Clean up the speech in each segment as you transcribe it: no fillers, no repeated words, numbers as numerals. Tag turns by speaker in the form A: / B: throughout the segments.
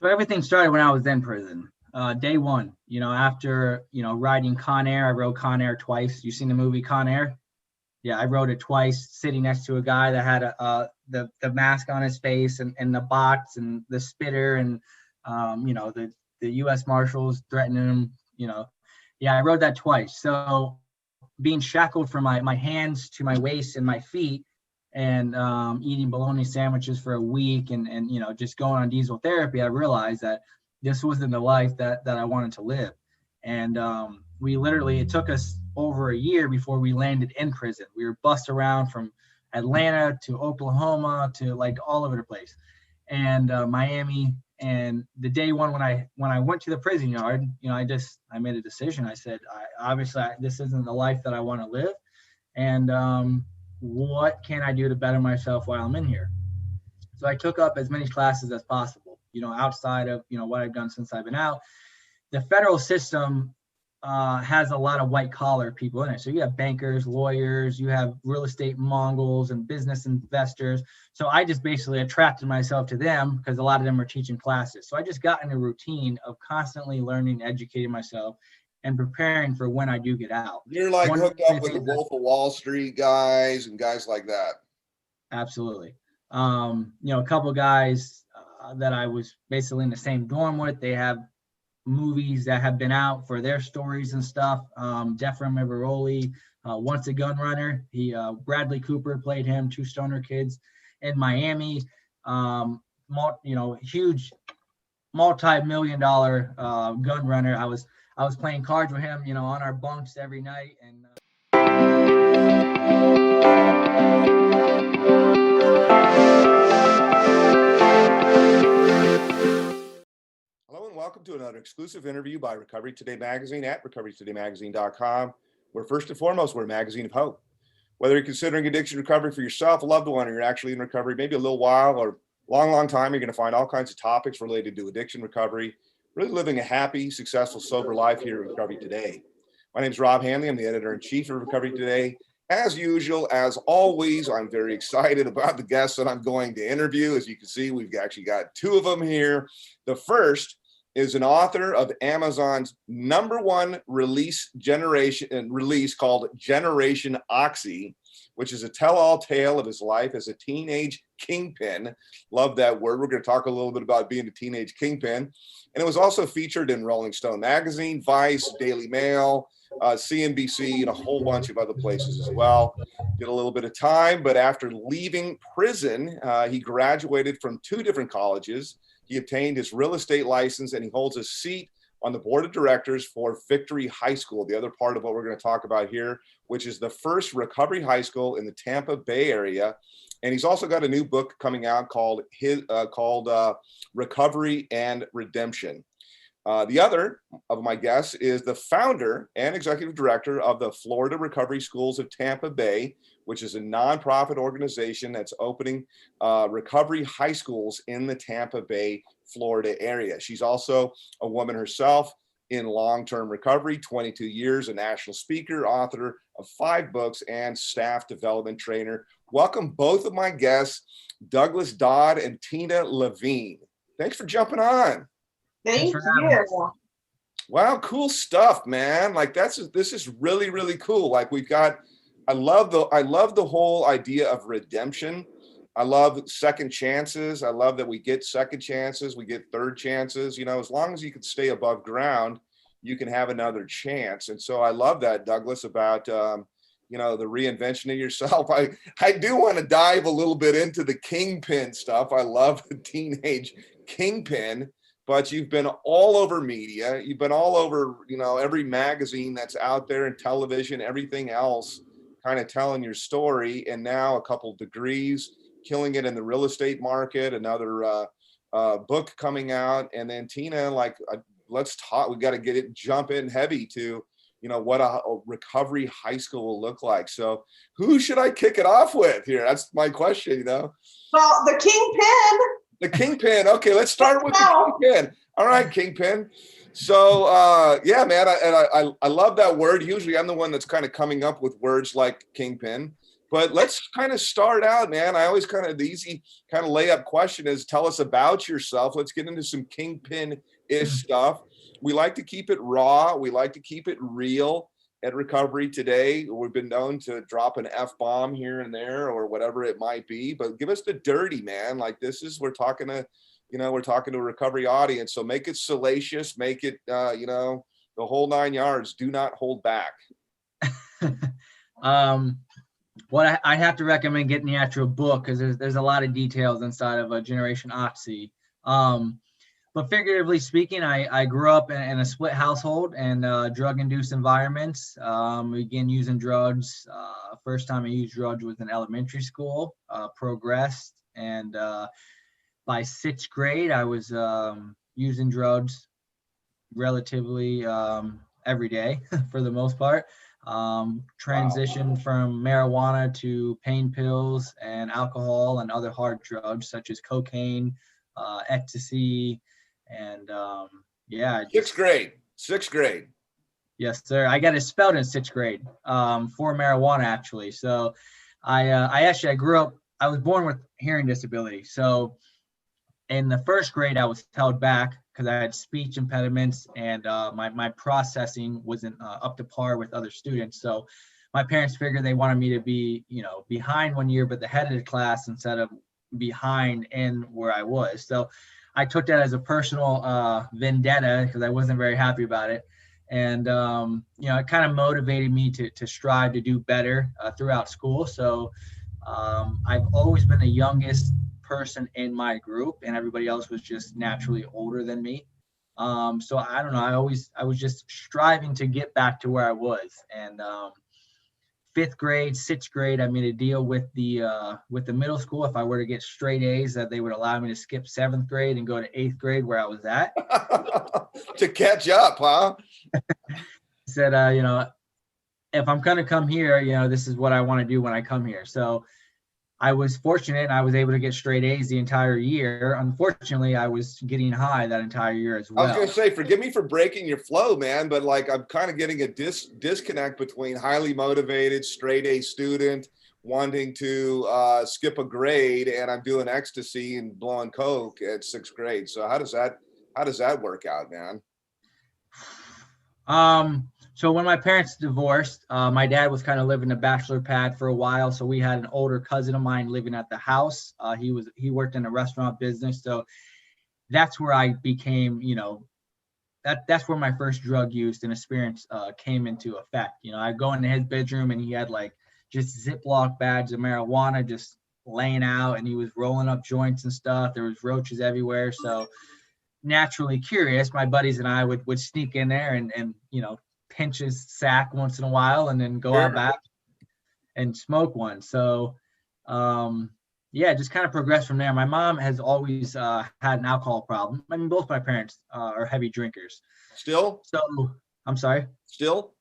A: So everything started when I was in prison. Day one, after, writing Con Air, I wrote Con Air twice. You seen the movie Con Air? Yeah, I wrote it twice, sitting next to a guy that had the mask on his face and the box and the spitter and the U.S. Marshals threatening him. Yeah, I wrote that twice. So being shackled from my hands to my waist and my feet, and eating bologna sandwiches for a week, and just going on diesel therapy, I realized that this wasn't the life that I wanted to live. And it took us over a year before we landed in prison. We were bussed around from Atlanta to Oklahoma to like all over the place, and Miami. And the day one, when I went to the prison yard, I made a decision. I said, this isn't the life that I want to live, and what can I do to better myself while I'm in here? So I took up as many classes as possible, outside of what I've done since I've been out. The federal system has a lot of white collar people in it. So you have bankers, lawyers, you have real estate Mongols and business investors. So I just basically attracted myself to them because a lot of them are teaching classes. So I just got in a routine of constantly learning, educating myself, and preparing for when I do get out.
B: You're like hooked up with the Wolf of Wallstreet guys and guys like that.
A: Absolutely. A couple of guys that I was basically in the same dorm with, they have movies that have been out for their stories and stuff. Defram Everoli, Once a Gun Runner. Bradley Cooper played him, Two Stoner Kids in Miami. Huge multi-million-dollar gun runner. I was playing cards with him, on our bunks every night. And
B: Hello and welcome to another exclusive interview by Recovery Today Magazine at recoverytodaymagazine.com, where first and foremost, we're a magazine of hope. Whether you're considering addiction recovery for yourself, a loved one, or you're actually in recovery, maybe a little while or long time, you're going to find all kinds of topics related to addiction recovery, really living a happy, successful, sober life here at Recovery Today. My name is Rob Hanley. I'm the editor-in-chief of Recovery Today. As usual, as always, I'm very excited about the guests that I'm going to interview. As you can see, we've actually got two of them here. The first is an author of Amazon's #1 release called Generation Oxy, which is a tell-all tale of his life as a teenage kingpin. Love that word. We're going to talk a little bit about being a teenage kingpin. And it was also featured in Rolling Stone magazine, Vice, Daily Mail, CNBC, and a whole bunch of other places as well. Did a little bit of time, but after leaving prison, he graduated from 2 different colleges. He obtained his real estate license, and he holds a seat on the board of directors for Victory High School, the other part of what we're going to talk about here, which is the first recovery high school in the Tampa Bay area. And he's also got a new book coming out called Recovery and Redemption. The other of my guests is the founder and executive director of the Florida Recovery Schools of Tampa Bay, which is a nonprofit organization that's opening recovery high schools in the Tampa Bay, Florida area. She's also a woman herself in long-term recovery, 22 years, a national speaker, author of 5 books, and staff development trainer. Welcome both of my guests, Douglas Dodd and Tina Levene. Thanks for jumping on.
C: Thank you.
B: Wow, cool stuff, man. Like this is really, really cool. Like I love the whole idea of redemption. I love second chances. I love that we get second chances, we get third chances. As long as you can stay above ground, you can have another chance. And so I love that, Douglas, about the reinvention of yourself. I do want to dive a little bit into the kingpin stuff. I love the teenage kingpin. But you've been all over media. You've been all over, every magazine that's out there and television, everything else, kind of telling your story. And now a couple degrees, killing it in the real estate market, another book coming out. And then Tina, let's talk. We got to jump in heavy to, what a recovery high school will look like. So who should I kick it off with here? That's my question, Well,
C: the kingpin.
B: The kingpin. Okay, let's start with the kingpin. All right, kingpin. So, yeah, man, I love that word. Usually I'm the one that's kind of coming up with words like kingpin, But let's kind of start out, man. I always kind of, the easy kind of layup question is, tell us about yourself. Let's get into some kingpin-ish stuff. We like to keep it raw. We like to keep it real at Recovery Today. We've been known to drop an F-bomb here and there or whatever it might be, but give us the dirty, man. Like we're talking to a recovery audience. So make it salacious, make it, the whole 9 yards. Do not hold back.
A: What I have to recommend getting the actual book, because there's a lot of details inside of a Generation Oxy. But figuratively speaking, I grew up in a split household and drug-induced environments. Began using drugs. First time I used drugs was in elementary school. Progressed, and by 6th grade, I was using drugs relatively every day for the most part. Transitioned from marijuana to pain pills and alcohol and other hard drugs such as cocaine, ecstasy, and
B: Sixth grade.
A: Yes, sir. I got it spelled in 6th grade for marijuana, actually. So I grew up, I was born with hearing disability. So in the 1st grade, I was held back because I had speech impediments and my processing wasn't up to par with other students. So my parents figured they wanted me to be, behind 1 year, but the head of the class instead of behind in where I was. So I took that as a personal vendetta because I wasn't very happy about it. And, it kind of motivated me to strive to do better throughout school. So I've always been the youngest person in my group, and everybody else was just naturally older than me. So I don't know. I was just striving to get back to where I was. And 5th grade, 6th grade, I made a deal with the middle school. If I were to get straight A's, that they would allow me to skip 7th grade and go to 8th grade where I was at.
B: To catch up, huh?
A: Said, if I'm going to come here, this is what I want to do when I come here. So I was fortunate. I was able to get straight A's the entire year. Unfortunately, I was getting high that entire year as well.
B: I was going to say, forgive me for breaking your flow, man, but I'm kind of getting a disconnect between highly motivated straight A student wanting to skip a grade, and I'm doing ecstasy and blowing coke at 6th grade. So how does that work out, man?
A: So when my parents divorced, my dad was kind of living a bachelor pad for a while. So we had an older cousin of mine living at the house. He worked in a restaurant business. So that's where I became, that's where my first drug use and experience came into effect. I'd go into his bedroom and he had just Ziploc bags of marijuana just laying out, and he was rolling up joints and stuff. There was roaches everywhere. So naturally curious, my buddies and I would sneak in there and pinch his sack once in a while and then go out back and smoke one. So just kind of progressed from there. My mom has always had an alcohol problem. I mean, both my parents are heavy drinkers.
B: Still?
A: So I'm sorry.
B: Still?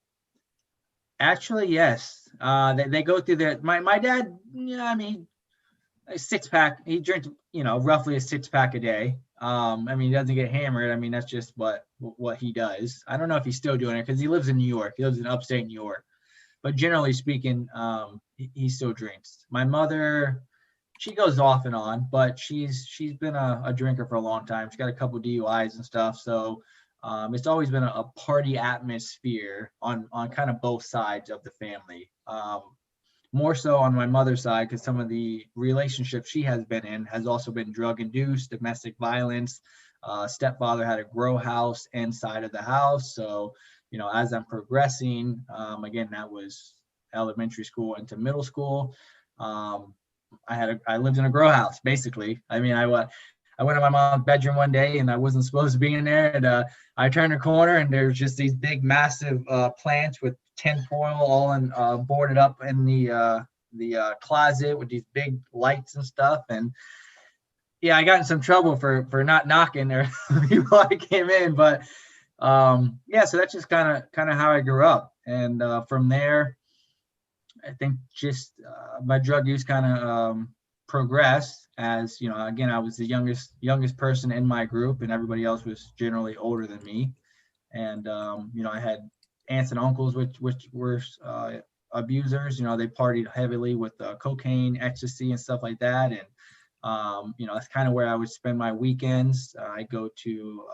A: Actually, yes. They go through their my dad, a 6-pack. He drinks, roughly a 6-pack a day. He doesn't get hammered. That's just what he does. I don't know if he's still doing it because he lives in New York. He lives in upstate New York. But generally speaking, he still drinks. My mother, she goes off and on, but she's been a drinker for a long time. She's got a couple DUIs and stuff. So it's always been a party atmosphere on kind of both sides of the family. More so on my mother's side, because some of the relationships she has been in has also been drug-induced, domestic violence. Stepfather had a grow house inside of the house. So, as I'm progressing, again, that was elementary school into middle school. I lived in a grow house, basically. I went to my mom's bedroom one day and I wasn't supposed to be in there. And I turned a corner and there's just these big, massive plants with tinfoil all in boarded up in the closet with these big lights and stuff. And yeah, I got in some trouble for not knocking there before I came in. But so that's just kind of how I grew up. And from there, I think just my drug use kind of progressed as, again, I was the youngest person in my group and everybody else was generally older than me. And, I had aunts and uncles, which were abusers. You know, they partied heavily with cocaine, ecstasy, and stuff like that. And you know, that's kind of where I would spend my weekends. I go to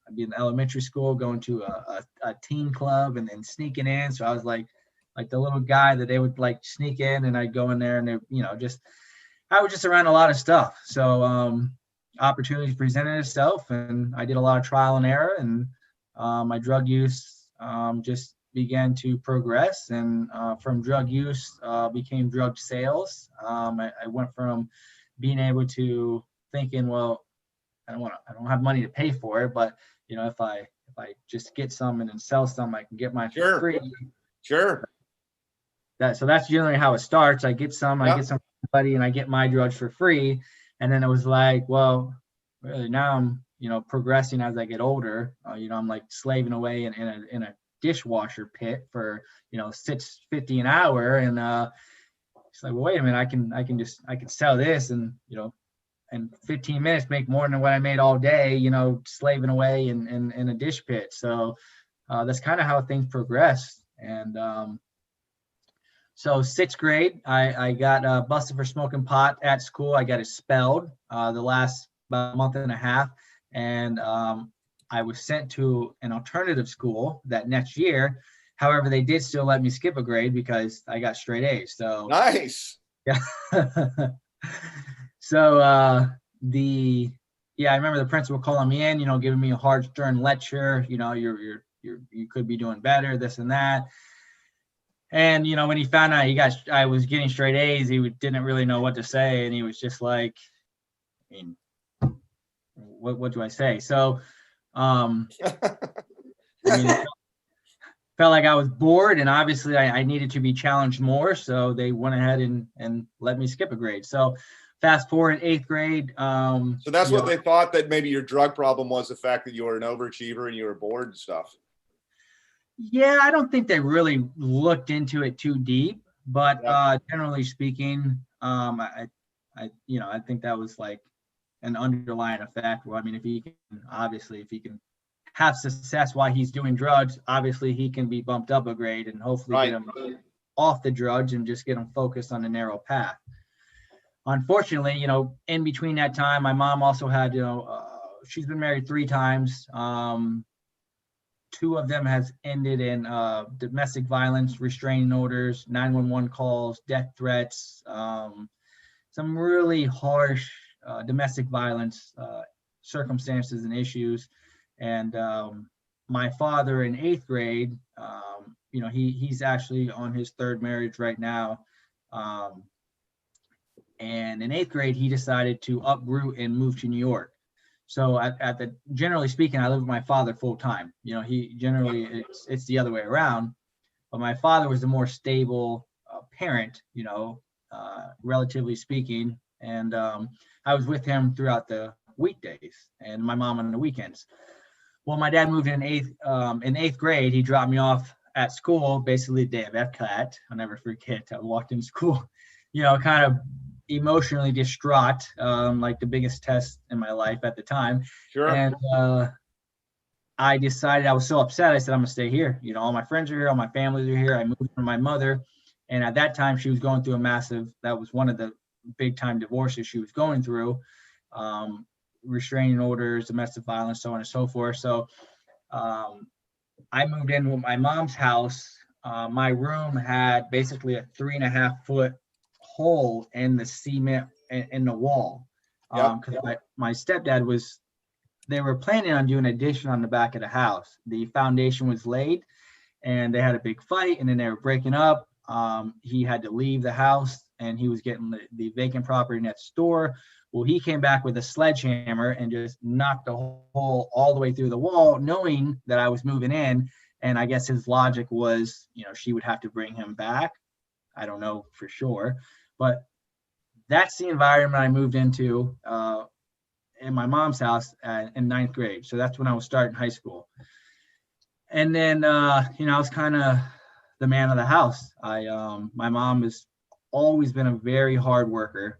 A: I'd be in elementary school, going to a teen club, and then sneaking in. So I was like the little guy that they would like sneak in, and I'd go in there, and you know, just I was just around a lot of stuff. So opportunity presented itself, and I did a lot of trial and error, and my drug use just began to progress, and from drug use became drug sales. I went from being able to thinking, well, I don't have money to pay for it, but you know, if I just get some and then sell some, I can get mine for free.
B: Sure.
A: So that's generally how it starts. I get some,
B: Yep.
A: I get some from somebody, and I get my drugs for free. And then it was like, well, really now I'm, you know, progressing as I get older. You know, I'm like slaving away in a dishwasher pit for, you know, $6.50 an hour, and it's like, well, wait a minute, I can sell this, and you know, in 15 minutes make more than what I made all day, you know, slaving away in a dish pit. So that's kind of how things progressed. And so 6th grade, I got busted for smoking pot at school. I got expelled the last about a month and a half, and I was sent to an alternative school that next year. However, they did still let me skip a grade because I got straight A's. So
B: Nice.
A: yeah. So I remember the principal calling me in, you know, giving me a hard, stern lecture. You know, you could be doing better, this and that. And you know, when he found out I was getting straight A's, he didn't really know what to say, and he was just like, I mean, what do I say? So, I mean, it felt like I was bored, and obviously I needed to be challenged more. So they went ahead and let me skip a grade. So fast forward 8th grade.
B: So that's what they thought, that maybe your drug problem was the fact that you were an overachiever and you were bored and stuff.
A: Yeah, I don't think they really looked into it too deep, but generally speaking, I think that was like an underlying effect. Well, I mean, if he can have success while he's doing drugs, obviously he can be bumped up a grade and hopefully get him off the drugs and just get him focused on the narrow path. Unfortunately, you know, in between that time, my mom also had, you know, she's been married 3 times. 2 of them has ended in domestic violence, restraining orders, 911 calls, death threats, some really harsh domestic violence circumstances and issues. And my father in 8th grade, you know, he's actually on his 3rd marriage right now. And in 8th grade, he decided to uproot and move to New York. So generally speaking, I live with my father full time. You know, he generally, it's the other way around, but my father was the more stable parent, you know, relatively speaking. And I was with him throughout the weekdays and my mom on the weekends. Well, my dad moved in 8th grade. He dropped me off at school, basically the day of FCAT. I'll never forget. I walked in school, you know, kind of emotionally distraught, like the biggest test in my life at the time.
B: Sure.
A: And I decided, I was so upset. I said, I'm gonna stay here. You know, all my friends are here, all my families are here. I moved from my mother, and at that time she was going through that was one of the big time divorces she was going through, restraining orders, domestic violence, so on and so forth. So I moved in with my mom's house. My room had basically a 3.5-foot hole in the cement in the wall, because my stepdad they were planning on doing an addition on the back of the house. The foundation was laid and they had a big fight, and then they were breaking up. He had to leave the house, and he was getting the vacant property next door. Well, he came back with a sledgehammer and just knocked the hole all the way through the wall, knowing that I was moving in. And I guess his logic was, you know, she would have to bring him back. I don't know for sure, but that's the environment I moved into in my mom's house in 9th grade. So that's when I was starting high school. And then, you know, I was kind of the man of the house. My mom has always been a very hard worker.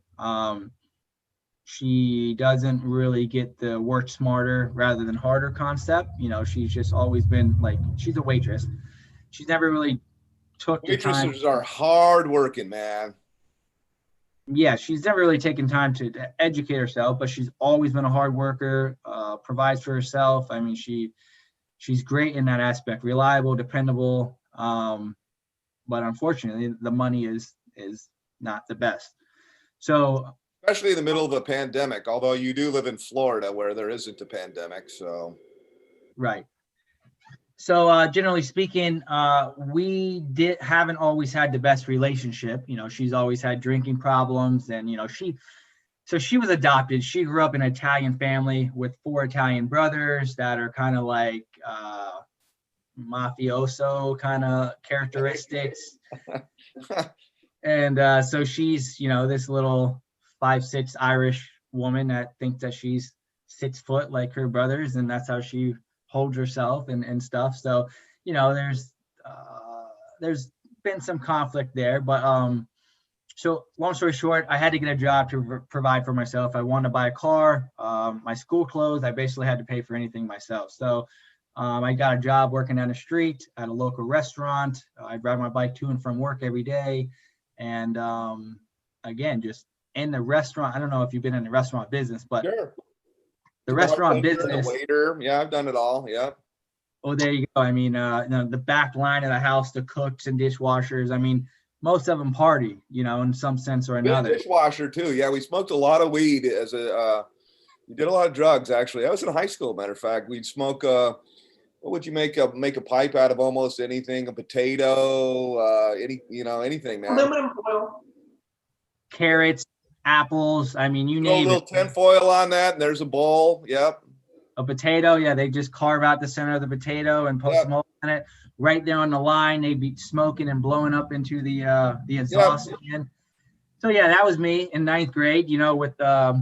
A: She doesn't really get the work smarter rather than harder concept. You know, she's just always been like, she's a waitress. She's never really took the time.
B: Waitresses are hard working, man.
A: Yeah, she's never really taken time to educate herself, but she's always been a hard worker, provides for herself. I mean, she's great in that aspect, reliable, dependable. But unfortunately, the money is not the best. So,
B: Especially in the middle of a pandemic, although you do live in Florida where there isn't a pandemic. So,
A: right. So generally speaking, we haven't always had the best relationship. You know, she's always had drinking problems, and you know, she was adopted. She grew up in an Italian family with 4 Italian brothers that are kind of like mafioso kind of characteristics. And so she's, you know, this little 5'6" Irish woman that thinks that she's 6 foot like her brothers, and that's how she holds herself and stuff. So, you know, there's been some conflict there, but so long story short, I had to get a job to provide for myself. I wanted to buy a car, my school clothes. I basically had to pay for anything myself. So I got a job working down the street at a local restaurant. I ride my bike to and from work every day. And again, just in the restaurant, I don't know if you've been in the restaurant business, but
B: sure.
A: The restaurant business.
B: The waiter. Yeah, I've done it all. Yeah.
A: Oh, there you go. I mean, you know, the back line of the house, the cooks and dishwashers. I mean, most of them party, you know, in some sense or another.
B: Dishwasher too. Yeah, we smoked a lot of weed as a. We did a lot of drugs actually. I was in high school. Matter of fact, we'd smoke. What would you make a pipe out of? Almost anything. A potato. Anything, man.
C: Aluminum foil.
A: Carrots, apples. I mean, you
B: Throw a
A: name
B: little
A: it.
B: tinfoil on that, and there's a bowl. Yep.
A: A potato, yeah, they just carve out the center of the potato and put some oil in it. Right there on the line, they'd be smoking and blowing up into the exhaust again. So yeah, that was me in 9th grade. You know, with
B: I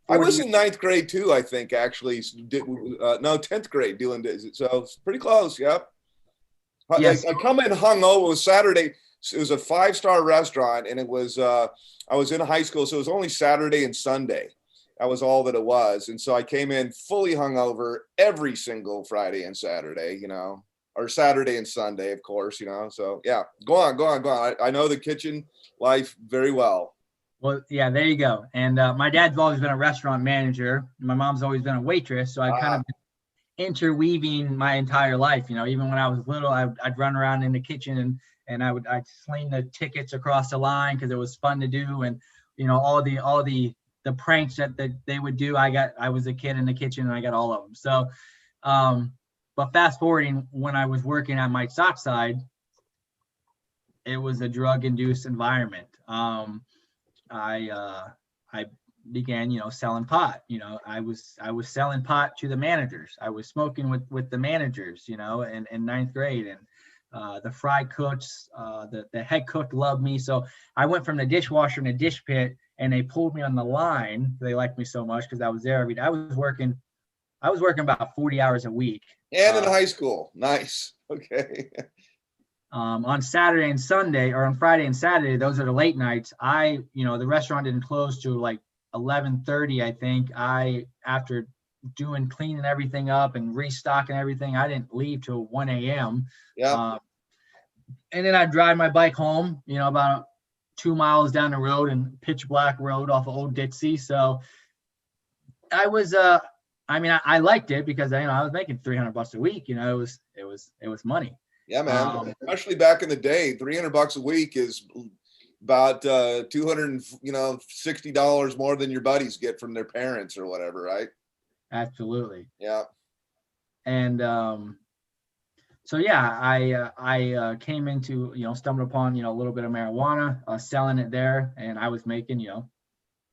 B: was in 9th grade too. I think actually, 10th grade doing this. So it's pretty close. Yep.
A: Yes.
B: I come in hungover. It was Saturday. It was a 5-star restaurant, and it was. I was in high school, so it was only Saturday and Sunday. That was all that it was. And so I came in fully hungover every single Friday and Saturday, you know, or Saturday and Sunday, of course, you know. So yeah, go on. I know the kitchen life very well.
A: Well, yeah, there you go. And my dad's always been a restaurant manager. My mom's always been a waitress. So I kind of been interweaving my entire life. You know, even when I was little, I'd run around in the kitchen and I'd sling the tickets across the line because it was fun to do. And, you know, all the pranks that they would do, I was a kid in the kitchen and I got all of them. So, but fast forwarding, when I was working at Mike Sockside, it was a drug-induced environment. I began, you know, selling pot. You know, I was selling pot to the managers. I was smoking with the managers, you know, in 9th grade. And the fry cooks, the head cook loved me. So I went from the dishwasher in the dish pit, and they pulled me on the line. They liked me so much because I was there every day. I was working about 40 hours a week.
B: And in high school. Nice. Okay.
A: On Saturday and Sunday, or on Friday and Saturday, those are the late nights. The restaurant didn't close till like 11:30, I think. After doing cleaning everything up and restocking everything, I didn't leave till 1 a.m.
B: Yeah.
A: And then I'd drive my bike home, you know, about 2 miles down the road and pitch black road off of Old Dixie. So I was, I liked it because, you know, I was making $300 a week. You know, it was money.
B: Yeah, man. Especially back in the day, $300 a week is about $260 more than your buddies get from their parents or whatever, right?
A: Absolutely.
B: Yeah.
A: And so yeah, I came into, you know, stumbled upon, you know, a little bit of marijuana, selling it there, and I was making, you know,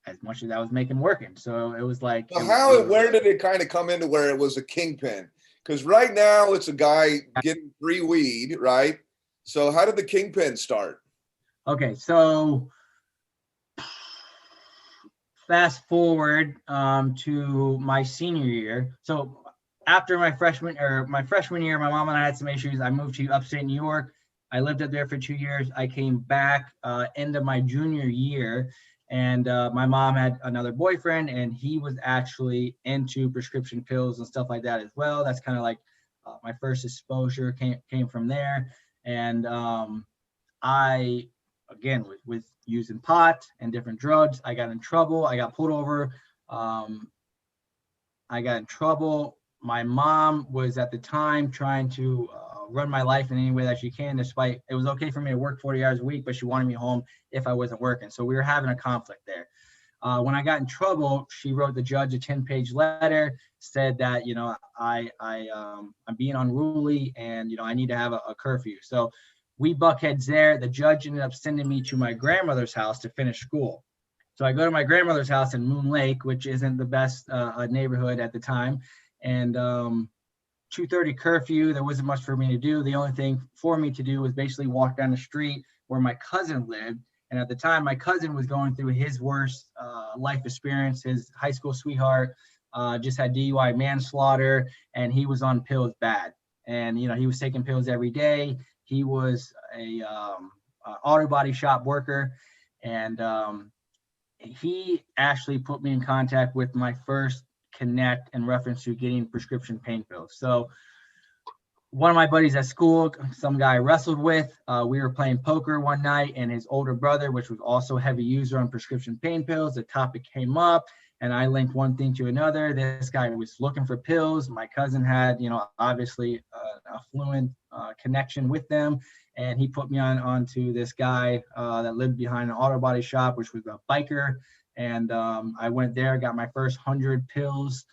A: as much as I was making working. So it was like.
B: So where did it kind of come into where it was a kingpin? Because right now it's a guy getting free weed, right? So how did the kingpin start?
A: Okay, so fast forward to my senior year. So after my freshman year, my mom and I had some issues. I moved to upstate New York. I lived up there for 2 years. I came back end of my junior year, and my mom had another boyfriend, and he was actually into prescription pills and stuff like that as well. That's kind of like my first exposure came from there. And again, with using pot and different drugs, I got in trouble. I got pulled over. I got in trouble. My mom was at the time trying to run my life in any way that she can, despite it was okay for me to work 40 hours a week, but she wanted me home if I wasn't working. So we were having a conflict there. When I got in trouble, she wrote the judge a 10-page letter, said that, I'm being unruly and, I need to have a curfew. So we buck heads there. The judge ended up sending me to my grandmother's house to finish school. So I go to my grandmother's house in Moon Lake, which isn't the best neighborhood at the time. And 2:30 curfew, there wasn't much for me to do. The only thing for me to do was basically walk down the street where my cousin lived. And at the time, my cousin was going through his worst life experience. His high school sweetheart just had DUI manslaughter, and he was on pills bad. And, he was taking pills every day. He was a auto body shop worker. And he actually put me in contact with my first connect in reference to getting prescription pain pills. So one of my buddies at school, some guy I wrestled with, we were playing poker one night, and his older brother, which was also a heavy user on prescription pain pills, the topic came up, and I linked one thing to another. This guy was looking for pills. My cousin had, obviously a fluent connection with them, and he put me onto this guy that lived behind an auto body shop, which was a biker. And I went there, got my first 100 pills,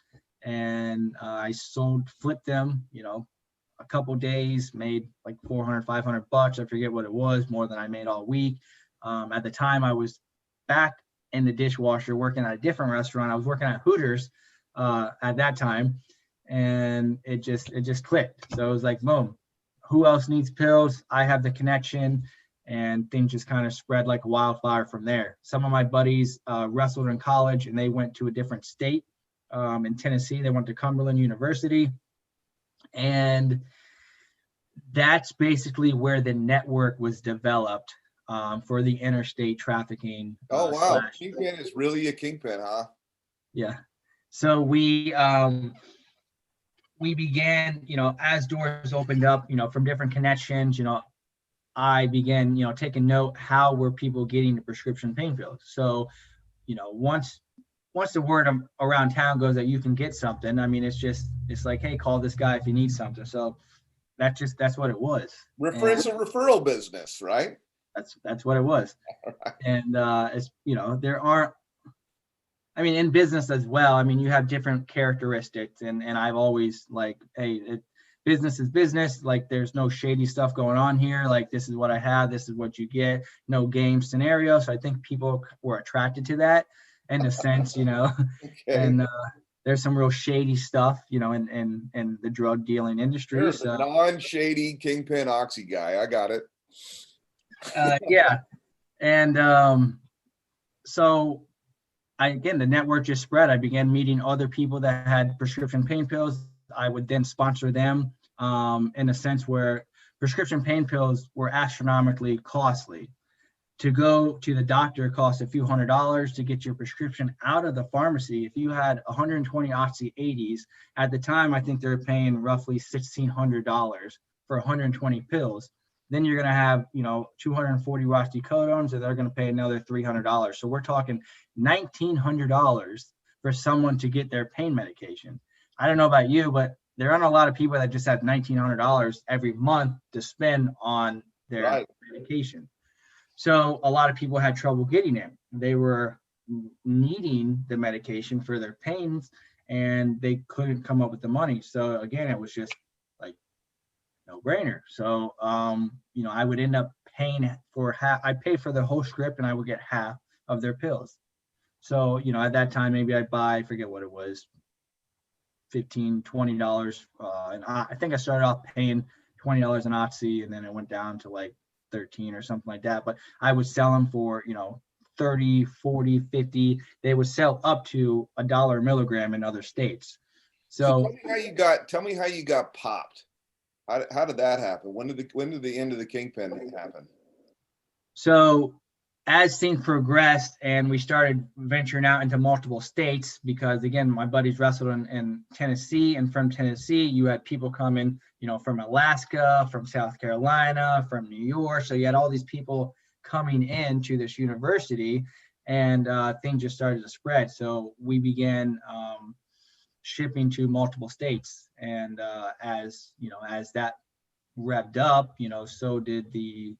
A: and I flipped them, a couple days, made like 400, 500 bucks. I forget what it was, more than I made all week. At the time, I was back in the dishwasher working at a different restaurant. I was working at Hooters at that time, and it just clicked. So it was like, boom, who else needs pills? I have the connection, and things just kind of spread like wildfire from there. Some of my buddies wrestled in college, and they went to a different state in Tennessee. They went to Cumberland University. And that's basically where the network was developed for the interstate trafficking.
B: Oh, wow. Kingpin is really a kingpin, huh?
A: Yeah. So we began, as doors opened up, from different connections, I began, taking note, how were people getting the prescription pain pills? So, once the word around town goes that you can get something, I mean, it's like, hey, call this guy if you need something. So that's what it was.
B: It's a referral business, right?
A: That's what it was. Right. And it's, there aren't, I mean, in business as well, I mean, you have different characteristics, and I've always like, hey, business is business. Like, there's no shady stuff going on here. Like, this is what I have, this is what you get, no game scenario. So I think people were attracted to that, in a sense, okay. And there's some real shady stuff, in the drug dealing industry.
B: There's a non-shady kingpin oxy guy. I got it.
A: Yeah. And so again, the network just spread. I began meeting other people that had prescription pain pills. I would then sponsor them in a sense where prescription pain pills were astronomically costly. To go to the doctor cost a few $100s. To get your prescription out of the pharmacy, if you had 120 Oxy 80s, at the time, I think they're paying roughly $1,600 for 120 pills. Then you're going to have, 240 oxycodones, and they're going to pay another $300. So we're talking $1,900 for someone to get their pain medication. I don't know about you, but there aren't a lot of people that just have $1,900 every month to spend on their medication. So a lot of people had trouble getting it. They were needing the medication for their pains, and they couldn't come up with the money. So again, it was just like no brainer. So, I would end up paying for half. I pay for the whole script, and I would get half of their pills. So, at that time, maybe I'd buy, I forget what it was, $15, $20. And I think I started off paying $20 an Oxy, and then it went down to like 13 or something like that. But I would sell them for, 30, 40, 50. They would sell up to $1 a milligram in other states. So
B: tell me how you got popped. How did that happen? When did the end of the kingpin happen?
A: So as things progressed and we started venturing out into multiple states, because again, my buddies wrestled in Tennessee, and from Tennessee, you had people coming, from Alaska, from South Carolina, from New York. So you had all these people coming into this university, and things just started to spread. So we began shipping to multiple states. And as that revved up, so did the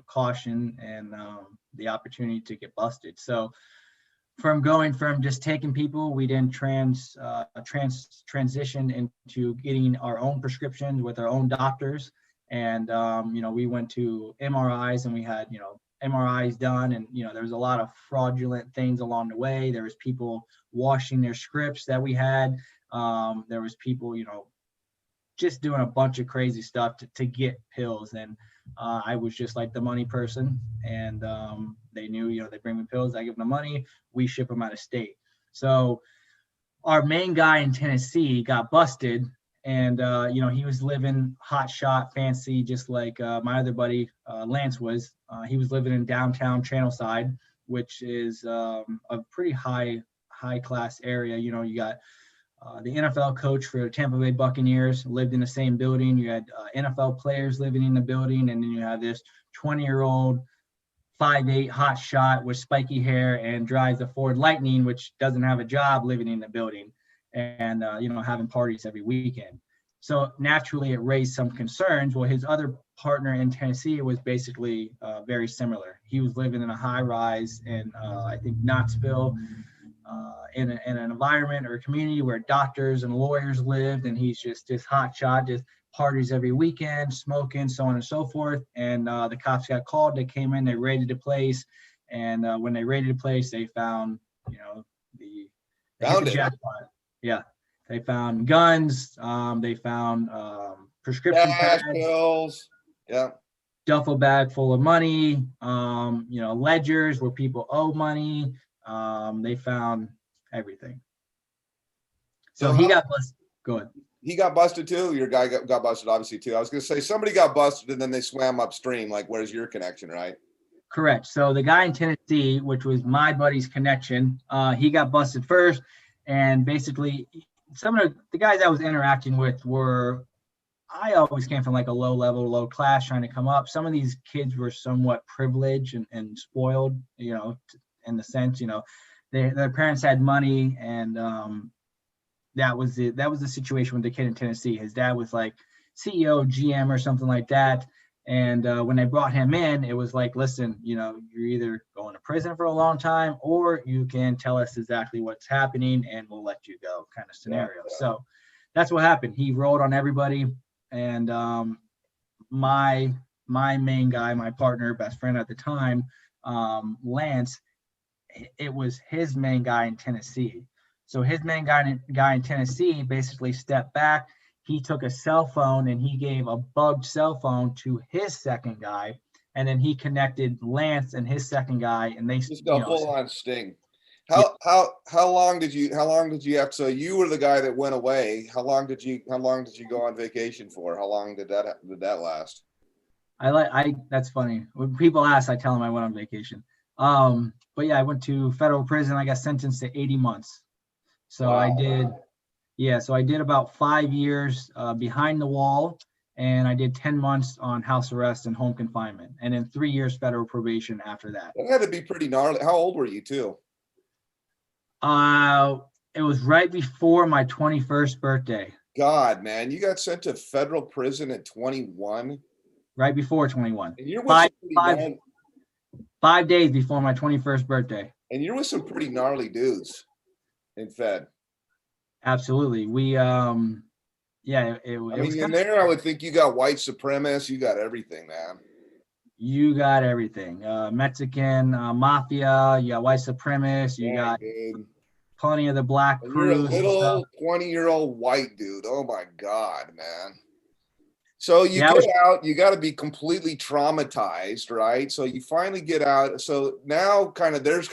A: caution and the opportunity to get busted. So from going from just taking people, we then transitioned into getting our own prescriptions with our own doctors. And, we went to MRIs, and we had, MRIs done, and, there was a lot of fraudulent things along the way. There was people washing their scripts that we had. There was people, just doing a bunch of crazy stuff to get pills. And I was just like the money person, and they knew, they bring me pills, I give them the money, we ship them out of state. So our main guy in Tennessee got busted, and he was living hot shot fancy, just like my other buddy Lance was. He was living in downtown Channelside, which is a pretty high class area. You got the NFL coach for the Tampa Bay Buccaneers lived in the same building. You had NFL players living in the building, and then you have this 20-year-old 5'8" hot shot with spiky hair and drives a Ford Lightning, which doesn't have a job, living in the building, and having parties every weekend. So naturally, it raised some concerns. Well, his other partner in Tennessee was basically very similar. He was living in a high rise in I think Knoxville. In an environment or a community where doctors and lawyers lived, and he's just this hot shot, just parties every weekend, smoking, so on and so forth. And the cops got called. They came in, they raided the place, and when they raided the place, they found, the jackpot. Yeah, they found guns. They found prescription pads,
B: pills. Yeah.
A: Duffel bag full of money. Ledgers where people owe money. They found everything. So he got busted. Go ahead.
B: He got busted too? Your guy got busted obviously too. I was going to say somebody got busted and then they swam upstream. Like, where's your connection, right?
A: Correct. So the guy in Tennessee, which was my buddy's connection, he got busted first. And basically, some of the guys I was interacting with I always came from like a low class trying to come up. Some of these kids were somewhat privileged and spoiled, in the sense, their parents had money, and that was it. That was the situation with the kid in Tennessee. His dad was like CEO, GM, or something like that. And when they brought him in, it was like, listen, you're either going to prison for a long time, or you can tell us exactly what's happening, and we'll let you go, kind of scenario. Yeah. So that's what happened. He rolled on everybody, and my main guy, my partner, best friend at the time, Lance. It was his main guy in Tennessee. So his main guy in Tennessee basically stepped back. He took a cell phone and he gave a bugged cell phone to his second guy, and then he connected Lance and his second guy, and they
B: just a full on sting. How long did you have? So you were the guy that went away. How long did you go on vacation for? How long did that last?
A: That's funny. When people ask, I tell them I went on vacation. But yeah, I went to federal prison. I got sentenced to 80 months. So wow. I did about 5 years behind the wall, and I did 10 months on house arrest and home confinement, and then 3 years federal probation after that.
B: That had to be pretty gnarly. How old were you too?
A: It was right before my 21st birthday.
B: God, man, you got sent to federal prison at 21?
A: Right before 21.
B: And you're with
A: 5 days before my 21st birthday.
B: And you're with some pretty gnarly dudes in Fed.
A: Absolutely. We, in
B: there, I would think you got white supremacists. You got everything, man.
A: You got everything. Mexican mafia. You got white supremacists. You got plenty of the black crews.
B: You're a little 20-year-old white dude. Oh my God, man. So you get out, you got to be completely traumatized, right? So you finally get out. So now there's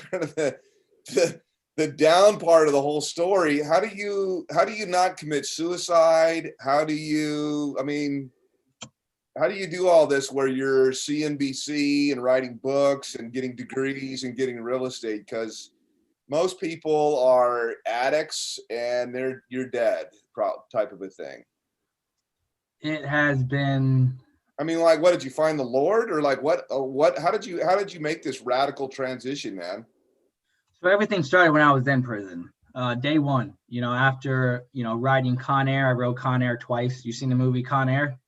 B: the down part of the whole story. How do you not commit suicide? how do you do all this where you're CNBC and writing books and getting degrees and getting real estate? Because most people are addicts and you're dead type of a thing.
A: It has been.
B: I mean, like, what did you find the Lord, or like what? How did you make this radical transition, man?
A: So everything started when I was in prison. Day one, after writing Con Air, I wrote Con Air twice. You seen the movie Con Air?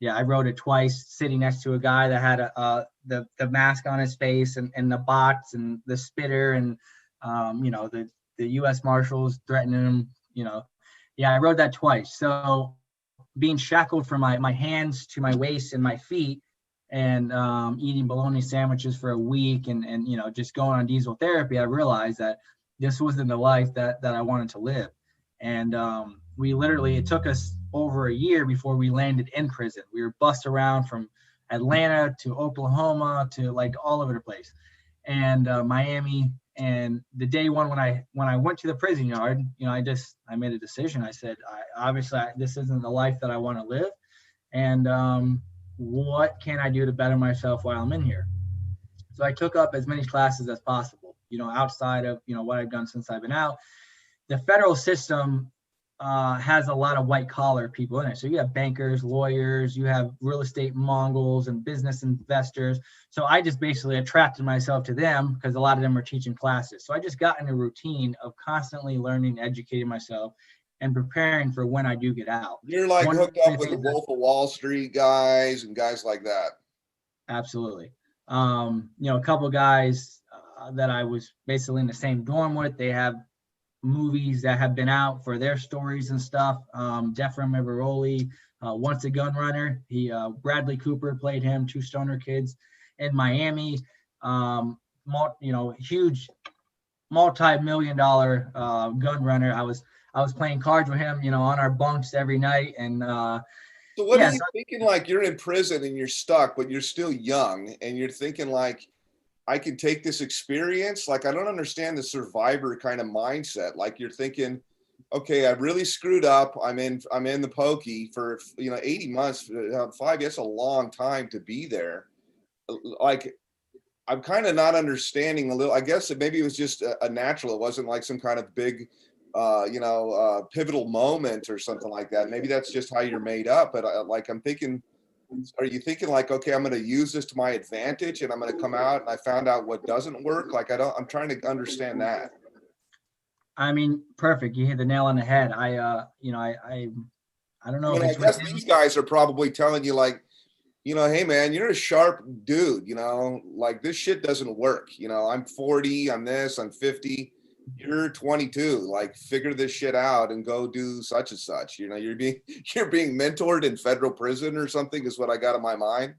A: Yeah, I wrote it twice, sitting next to a guy that had the mask on his face and the box and the spitter and the U.S. Marshals threatening him. Yeah, I wrote that twice. So being shackled from my hands to my waist and my feet, and eating bologna sandwiches for a week, and just going on diesel therapy, I realized that this wasn't the life that I wanted to live. And it took us over a year before we landed in prison. We were bussed around from Atlanta to Oklahoma to like all over the place, and Miami. And the day one when I went to the prison yard, I made a decision. I said, this isn't the life that I want to live, and what can I do to better myself while I'm in here? So I took up as many classes as possible, outside of what I've done since I've been out. The federal system has a lot of white collar people in it. So you have bankers, lawyers, you have real estate Mongols and business investors. So I just basically attracted myself to them because a lot of them are teaching classes. So I just got in a routine of constantly learning, educating myself, and preparing for when I do get out.
B: You're like hooked up with the Wolf of Wallstreet guys and guys like that.
A: Absolutely. A couple of guys that I was basically in the same dorm with, they have movies that have been out for their stories and stuff. Defram Everoli, Once a Gun Runner. Bradley Cooper played him, Two Stoner Kids in Miami. Huge multi-million-dollar gun runner. I was playing cards with him, on our bunks every night. And
B: so what are you thinking? Like, you're in prison and you're stuck, but you're still young, and you're thinking like, I can take this experience. Like, I don't understand the survivor kind of mindset. Like, you're thinking, okay, I really screwed up. I'm in the pokey for 80 months, 5. That's a long time to be there. Like, I'm kind of not understanding a little. I guess maybe it was just a natural. It wasn't like some kind of big, pivotal moment or something like that. Maybe that's just how you're made up. But I'm thinking, are you thinking like, okay, I'm going to use this to my advantage and I'm going to come out and I found out what doesn't work? Like, I'm trying to understand that.
A: I mean, perfect. You hit the nail on the head. I don't know.
B: I guess these guys are probably telling you like, hey man, you're a sharp dude, like this shit doesn't work. I'm 40, I'm this, I'm 50. You're 22, like figure this shit out and go do such and such. You're being mentored in federal prison or something is what I got in my mind.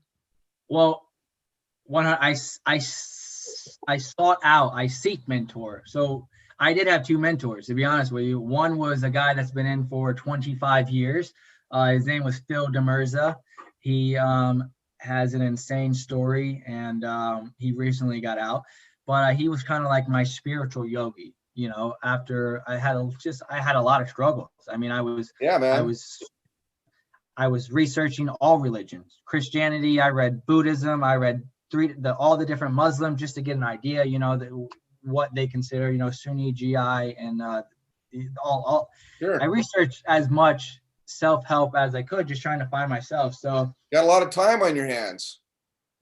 A: Well, when I seek mentor. So I did have 2 mentors, to be honest with you. One was a guy that's been in for 25 years. His name was Phil DeMerza. He has an insane story, and he recently got out. But he was kind of like my spiritual yogi. After I had a lot of struggles. I mean, I was researching all religions, Christianity. I read Buddhism. I read all the different Muslims just to get an idea, what they consider, Sunni, GI, and all. Sure. I researched as much self-help as I could, just trying to find myself. So
B: got a lot of time on your hands.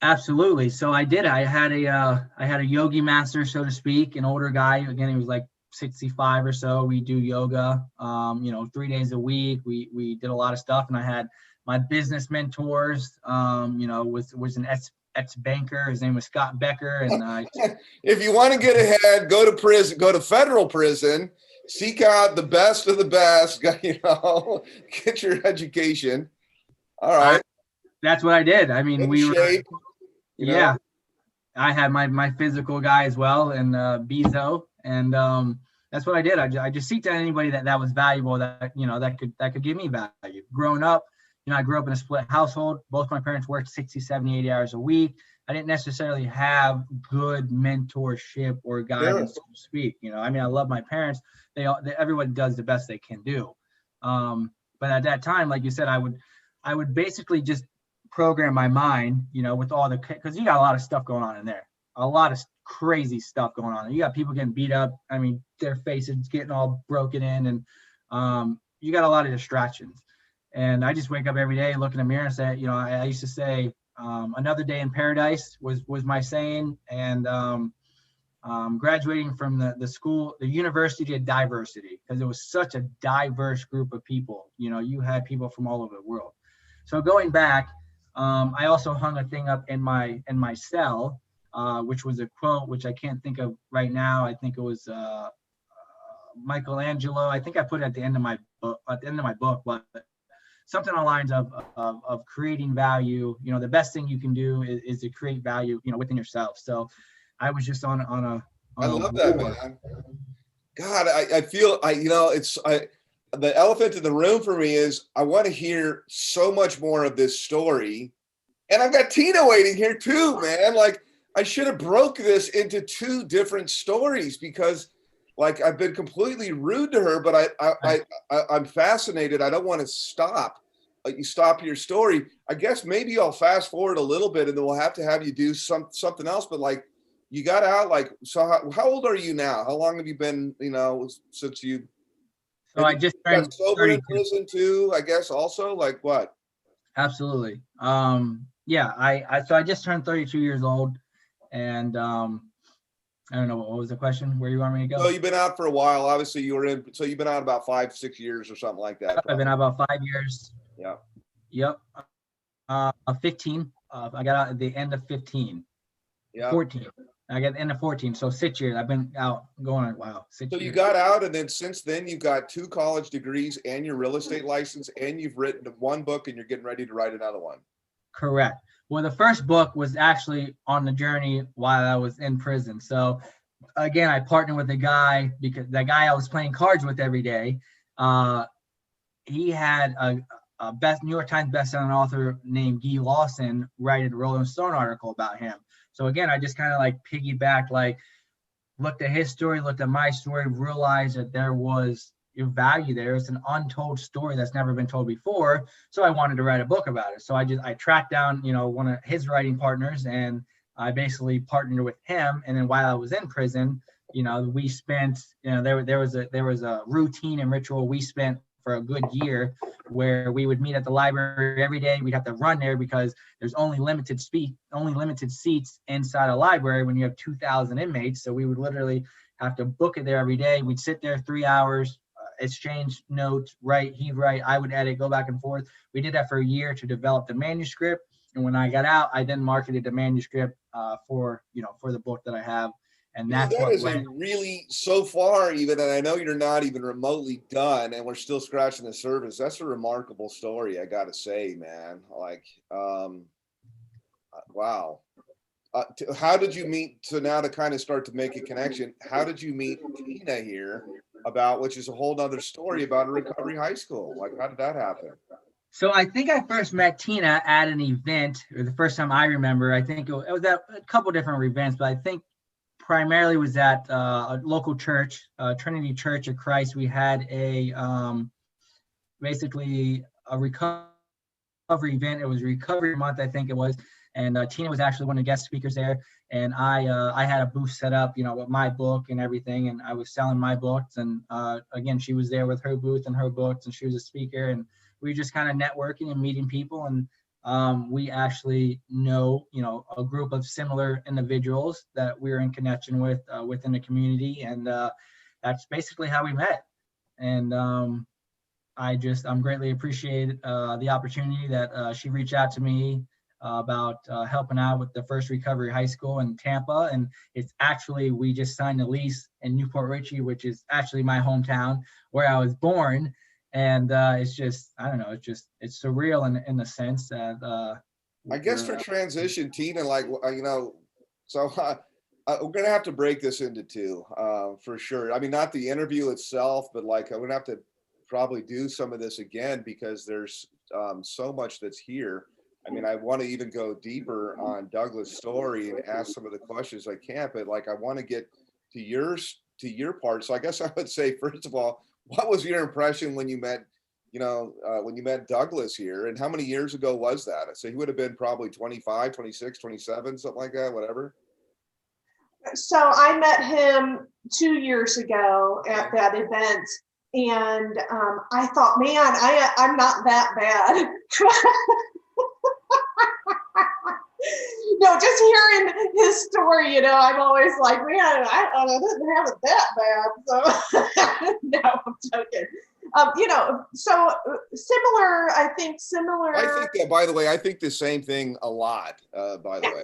A: Absolutely. So I did. I had a yogi master, so to speak, an older guy. Again, he was like 65 or so. We do yoga, 3 days a week. We did a lot of stuff, and I had my business mentors. Was an ex-banker. His name was Scott Becker. And
B: if you want to get ahead, go to prison. Go to federal prison. Seek out the best of the best. Get your education. All right.
A: That's what I did. I mean, we were.
B: Shape.
A: Yeah, I had my physical guy as well, and Bezo, and that's what I did. I just seeked out anybody that was valuable, that that could give me value. Growing up, I grew up in a split household. Both my parents worked 60, 70, 80 hours a week. I didn't necessarily have good mentorship or guidance, so to speak. I mean, I love my parents. Everyone does the best they can do. But at that time, like you said, I would basically just program my mind, you know, with all the, because you got a lot of stuff going on in there, a lot of crazy stuff going on. You got people getting beat up. I mean, their faces getting all broken in, and you got a lot of distractions. And I just wake up every day, look in the mirror, and say, you know, I used to say, another day in paradise was my saying, and graduating from the school, the university of diversity, because it was such a diverse group of people. You know, you had people from all over the world. So going back, I also hung a thing up in my cell, which was a quote, which I can't think of right now. I think it was Michelangelo. I think I put it at the end of my book, but something on the lines of creating value. You know, the best thing you can do is to create value, you know, within yourself. So I was just on
B: I love that, man. God, I feel, you know, the elephant in the room for me is I want to hear so much more of this story. And I've got Tina waiting here too, man. Like, I should have broke this into 2 different stories, because like I've been completely rude to her, but I'm fascinated. I don't want to stop. You stop your story. I guess maybe I'll fast forward a little bit, and then we'll have to have you do something else. But like, you got out, like, so how old are you now? How long have you been, you know, since you?
A: So I just
B: got
A: turned
B: sober
A: 32.
B: in prison too, I guess, also, like what?
A: Absolutely. Yeah, I just turned 32 years old, and I don't know, what was the question? Where you want me to go?
B: So you've been out for a while. Obviously, so you've been out about 5-6 years or something like that.
A: I've been out about 5 years.
B: Yeah.
A: Yep. 15. I got out at the end of 15.
B: Yeah.
A: 14. I got the end of 14. So 6 years. I've been out going, wow. 6
B: So
A: years.
B: you got out, and then since then you've got 2 college degrees and your real estate license, and you've written 1 book, and you're getting ready to write another one.
A: Correct. Well, the first book was actually on the journey while I was in prison. So again, I partnered with a guy, because that guy I was playing cards with every day, he had a New York Times bestselling author named Guy Lawson write a Rolling Stone article about him. So again, I just kind of like piggybacked, like looked at his story, looked at my story, realized that there was value there. It's an untold story that's never been told before. So I wanted to write a book about it. So I tracked down, you know, one of his writing partners, and I basically partnered with him. And then while I was in prison, you know, we spent, you know, there was a routine and ritual we spent for a good year, where we would meet at the library every day. We'd have to run there because there's only limited seats inside a library when you have 2,000 inmates. So we would literally have to book it there every day. We'd sit there 3 hours, exchange notes, he'd write, I would edit, go back and forth. We did that for a year to develop the manuscript. And when I got out, I then marketed the manuscript for the book that I have. And that's
B: that is a really, so far even, and I know you're not even remotely done, and we're still scratching the surface. That's a remarkable story, I gotta say, man. Like, wow. How did you meet? So now to kind of start to make a connection, how did you meet Tina here, which is a whole nother story about a recovery high school? Like, how did that happen?
A: So I think I first met Tina at an event, or the first time I remember. I think it was at a couple different events, but I think primarily was at a local church, Trinity Church of Christ. We had basically a recovery event. It was Recovery Month, I think it was. And Tina was actually one of the guest speakers there. And I had a booth set up, you know, with my book and everything. And I was selling my books. And again, she was there with her booth and her books, and she was a speaker. And we were just kind of networking and meeting people. And we actually know, you know, a group of similar individuals that we're in connection with within the community. And that's basically how we met. And I'm greatly appreciated the opportunity that she reached out to me about helping out with the first recovery high school in Tampa. And it's actually, we just signed a lease in Newport Richey, which is actually my hometown where I was born. And it's just, I don't know, it's surreal in the sense that
B: I guess for transition, Tina, like, you know, so we're gonna have to break this into 2 for sure. I mean, not the interview itself, but like I'm gonna have to probably do some of this again, because there's so much that's here. I mean, I want to even go deeper on Douglas' story and ask some of the questions I can, but like I want to get to your part. So I guess I would say, first of all, what was your impression when you met when you met Douglas here, and how many years ago was that? So he would have been probably 25, 26, 27, something like that, whatever.
C: So I met him 2 years ago at that event, and I thought, man, I'm not that bad. No, just hearing his story, I'm always like, man, I didn't have it that bad. So no, I'm joking. So similar, I think similar.
B: I think that, by the way, I think the same thing a lot, by the way.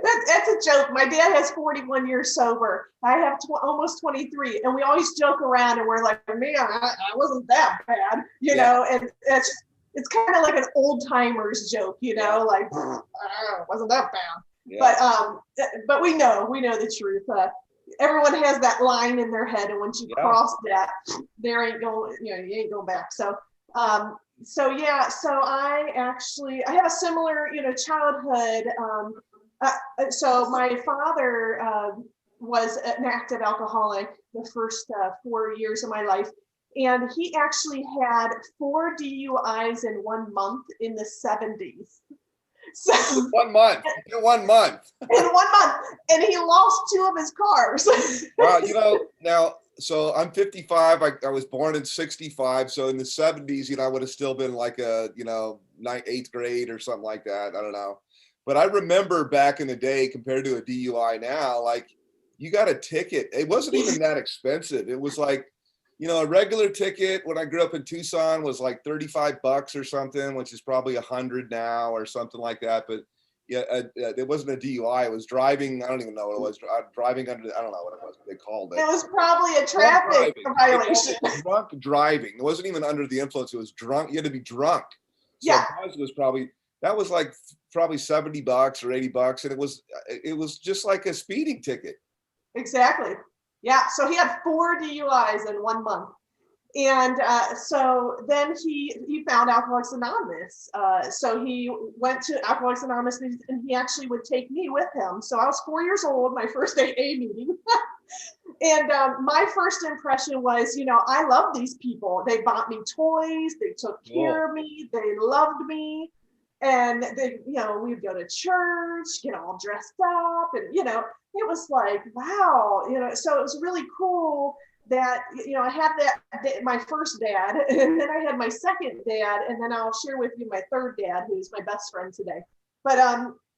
C: That's a joke. My dad has 41 years sober. I have almost 23, and we always joke around, and we're like, man, I wasn't that bad, and it's kind of like an old timers joke, like, wasn't that bad. Yeah. But we know the truth. Everyone has that line in their head, and once you cross that, there ain't going, you ain't going back. So I have a similar, childhood. So my father was an active alcoholic the first 4 years of my life. And he actually had 4 DUIs in 1 month in the 70s. So
B: 1 month. In 1 month.
C: In 1 month. And he lost 2 of his cars.
B: Well, now, so I'm 55. I was born in 65. So in the 70s, I would have still been like a, 8th grade or something like that. I don't know. But I remember back in the day compared to a DUI now, like you got a ticket. It wasn't even that expensive. It was like, a regular ticket when I grew up in Tucson was like $35 or something, which is probably $100 now or something like that. But yeah, it wasn't a DUI. It was driving. I don't even know what it was. Driving under, I don't know what it was. They called it.
C: It was probably a traffic violation.
B: Drunk driving. It wasn't even under the influence. It was drunk. You had to be drunk. So
C: yeah.
B: That was like probably $70 or $80. And it was just like a speeding ticket.
C: Exactly. Yeah, so he had 4 DUIs in 1 month. And so then he found Alcoholics Anonymous. So he went to Alcoholics Anonymous, and he actually would take me with him. So I was 4 years old, my first AA meeting. And my first impression was, I love these people. They bought me toys. They took care of me. They loved me. And they, we'd go to church, get all dressed up, and, it was like, wow, so it was really cool that, I had my first dad, and then I had my second dad, and then I'll share with you my third dad, who's my best friend today. But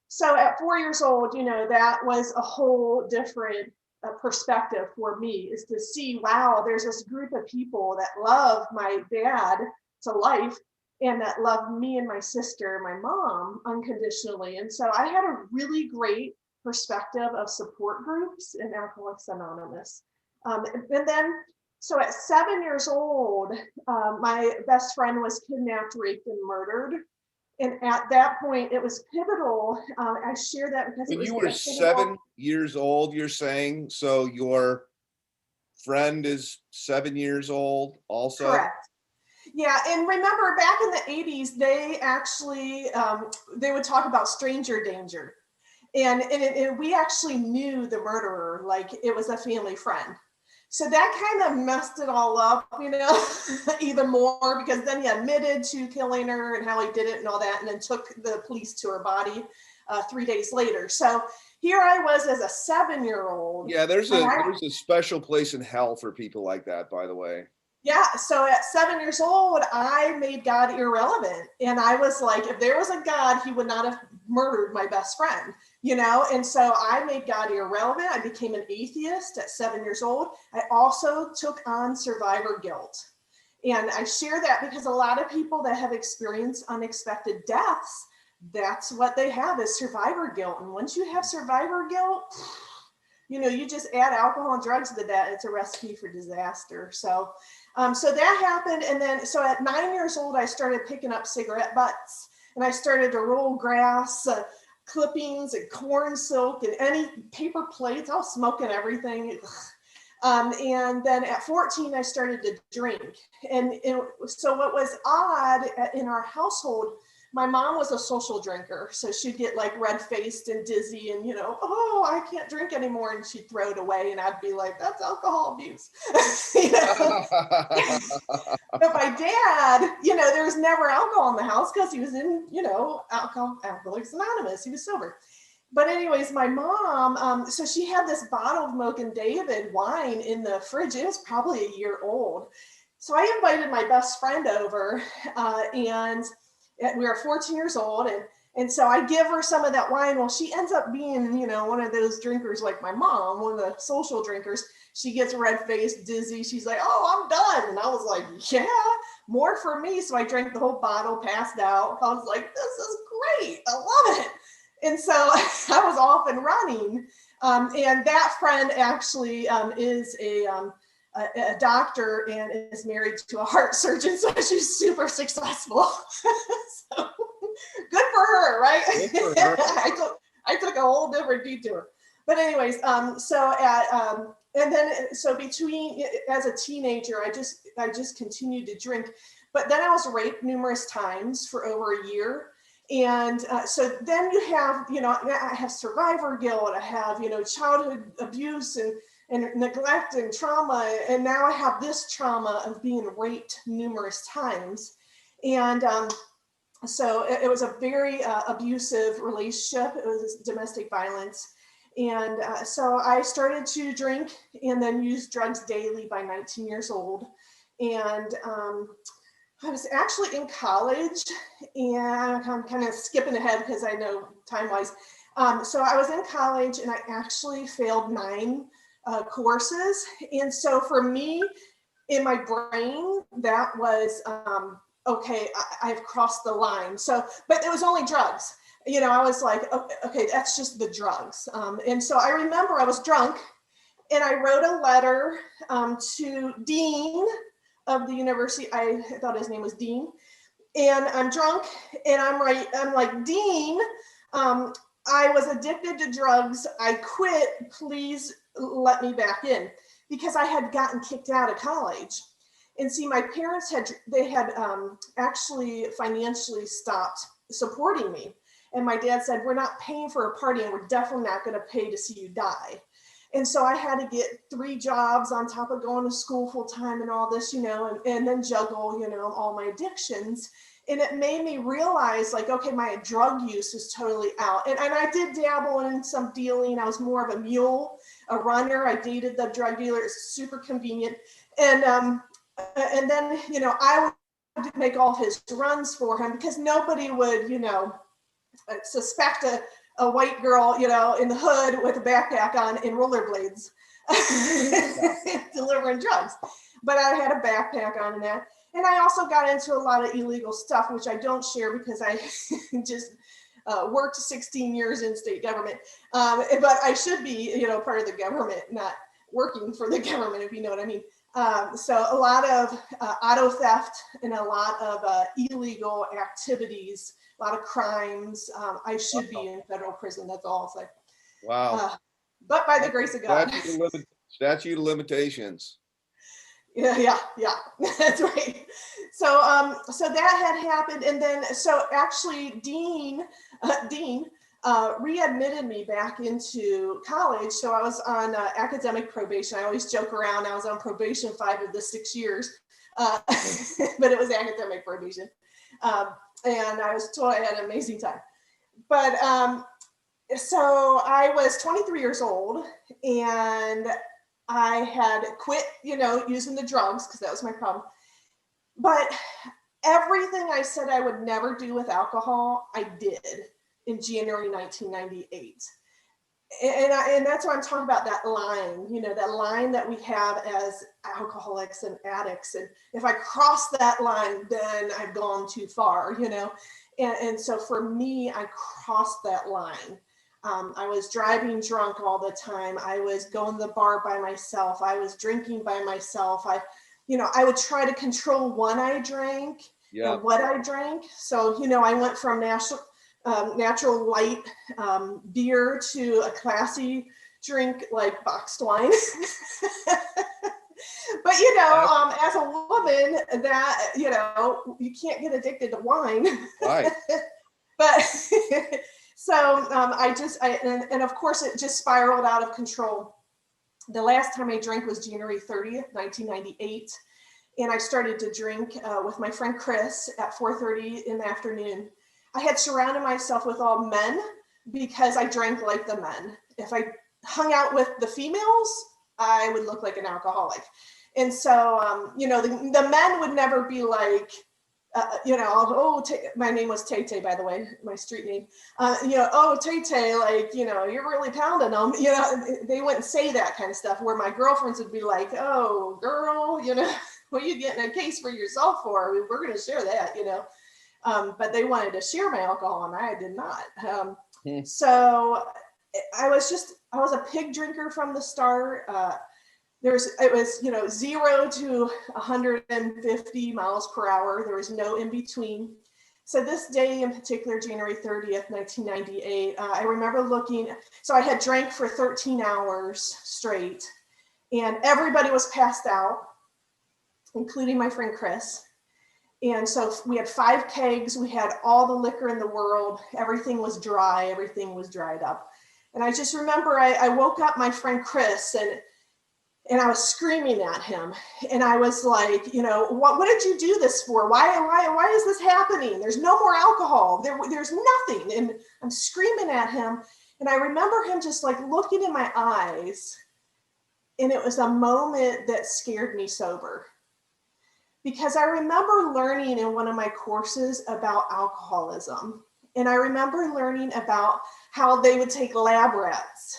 C: so at 4 years old, that was a whole different perspective for me, is to see, wow, there's this group of people that love my dad to life, and that loved me and my sister, my mom, unconditionally. And so I had a really great perspective of support groups in Alcoholics Anonymous. And then, so at 7 years old, my best friend was kidnapped, raped, and murdered. And at that point, it was pivotal. I share that because
B: when you were 7 years old, you're saying, so your friend is 7 years old also?
C: Correct. Yeah, and remember back in the 80s, they actually, they would talk about stranger danger. And we actually knew the murderer, like it was a family friend. So that kind of messed it all up, even more, because then he admitted to killing her and how he did it and all that, and then took the police to her body 3 days later. So here I was as a 7-year-old.
B: Yeah, there's a special place in hell for people like that, by the way.
C: Yeah, so at 7 years old, I made God irrelevant. And I was like, if there was a God, he would not have murdered my best friend, And so I made God irrelevant. I became an atheist at 7 years old. I also took on survivor guilt. And I share that because a lot of people that have experienced unexpected deaths, that's what they have, is survivor guilt. And once you have survivor guilt, you just add alcohol and drugs to that. It's a recipe for disaster. So that happened. And then, so at 9 years old, I started picking up cigarette butts, and I started to roll grass, clippings and corn silk and any paper plates. I was smoking everything. And then at 14, I started to drink. And so what was odd in our household, my mom was a social drinker. So she'd get like red-faced and dizzy and, oh, I can't drink anymore. And she'd throw it away. And I'd be like, that's alcohol abuse. But my dad, there was never alcohol in the house because he was in, Alcoholics Anonymous. He was sober. But anyways, my mom, so she had this bottle of Moken David wine in the fridge. It was probably a year old. So I invited my best friend over and we were 14 years old. And so I give her some of that wine. Well, she ends up being, one of those drinkers like my mom, one of the social drinkers. She gets red-faced, dizzy. She's like, oh, I'm done. And I was like, yeah, more for me. So I drank the whole bottle, passed out. I was like, this is great. I love it. And so I was off and running. And that friend actually is a doctor and is married to a heart surgeon. So she's super successful. So good for her, right?
B: Good for her.
C: I took a whole different detour. But anyways, so between, as a teenager, I just continued to drink. But then I was raped numerous times for over a year. And so then you have, I have survivor guilt, I have, childhood abuse and neglect and trauma. And now I have this trauma of being raped numerous times. And so it was a very abusive relationship. It was domestic violence. And so I started to drink and then use drugs daily by 19 years old. And I was actually in college, and I'm kind of skipping ahead because I know time-wise. So I was in college and I actually failed 9 courses. And so for me, in my brain, that was, okay, I've crossed the line. So, but it was only drugs. I was like, okay, that's just the drugs. And so I remember I was drunk and I wrote a letter to Dean of the university. I thought his name was Dean. And I'm drunk and I'm like, Dean, I was addicted to drugs. I quit. Please let me back in, because I had gotten kicked out of college. And see, my parents had actually financially stopped supporting me. And my dad said, we're not paying for a party and we're definitely not going to pay to see you die. And so I had to get 3 jobs on top of going to school full time and all this, and then juggle, all my addictions. And it made me realize, like, okay, my drug use is totally out. And I did dabble in some dealing. I was more of a mule, a runner. I dated the drug dealer. It's super convenient. And then, I would make all his runs for him because nobody would, suspect a white girl, in the hood with a backpack on and rollerblades delivering drugs. But I had a backpack on and that. And I also got into a lot of illegal stuff, which I don't share because I just worked 16 years in state government. But I should be, part of the government, not working for the government, if you know what I mean. So a lot of auto theft and a lot of illegal activities, a lot of crimes. I should be in federal prison. That's all I'll say.
B: Wow.
C: But by the grace of God.
B: Statute of limitations.
C: Yeah, that's right. So, so that had happened, and then so actually, Dean readmitted me back into college. So I was on academic probation. I always joke around. I was on probation 5 of the 6 years, but it was academic probation, and I was told I had an amazing time. But so I was 23 years old, and I had quit, using the drugs because that was my problem. But everything I said I would never do with alcohol, I did in January 1998. And that's why I'm talking about that line, that line that we have as alcoholics and addicts. And if I cross that line, then I've gone too far, And so for me, I crossed that line. I was driving drunk all the time. I was going to the bar by myself. I was drinking by myself. I would try to control when I drank and what I drank. So, I went from natural light beer to a classy drink like boxed wine. But as a woman, that you can't get addicted to wine.
B: Right.
C: But so and of course it just spiraled out of control. The last time I drank was January 30th, 1998. And I started to drink with my friend Chris at 4:30 in the afternoon. I had surrounded myself with all men because I drank like the men. If I hung out with the females, I would look like an alcoholic. And so, the men would never be like, my name was Tay Tay, by the way, my street name. Tay Tay, like, you're really pounding them. They wouldn't say that kind of stuff, where my girlfriends would be like, oh, girl, what are you getting a case for yourself for? We're going to share that, but they wanted to share my alcohol and I did not. So I was a pig drinker from the start. It was 0 to 150 miles per hour. There was no in between. So this day in particular, January 30th, 1998, I remember so I had drank for 13 hours straight and everybody was passed out, including my friend Chris. And so we had 5 kegs. We had all the liquor in the world. Everything was dry. Everything was dried up. And I just remember I woke up my friend Chris and I was screaming at him. And I was like, what did you do this for? Why is this happening? There's no more alcohol. There's nothing. And I'm screaming at him. And I remember him just like looking in my eyes. And it was a moment that scared me sober. Because I remember learning in one of my courses about alcoholism. And I remember learning about how they would take lab rats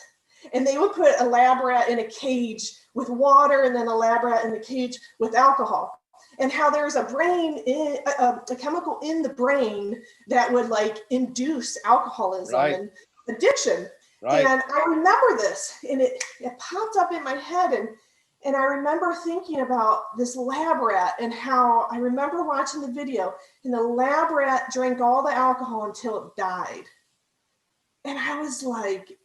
C: and they would put a lab rat in a cage with water and then a lab rat in a cage with alcohol. And how there's a chemical in the brain that would like induce alcoholism and addiction. Right. And I remember this and it popped up in my head and I remember thinking about this lab rat and how I remember watching the video and the lab rat drank all the alcohol until it died. And I was like,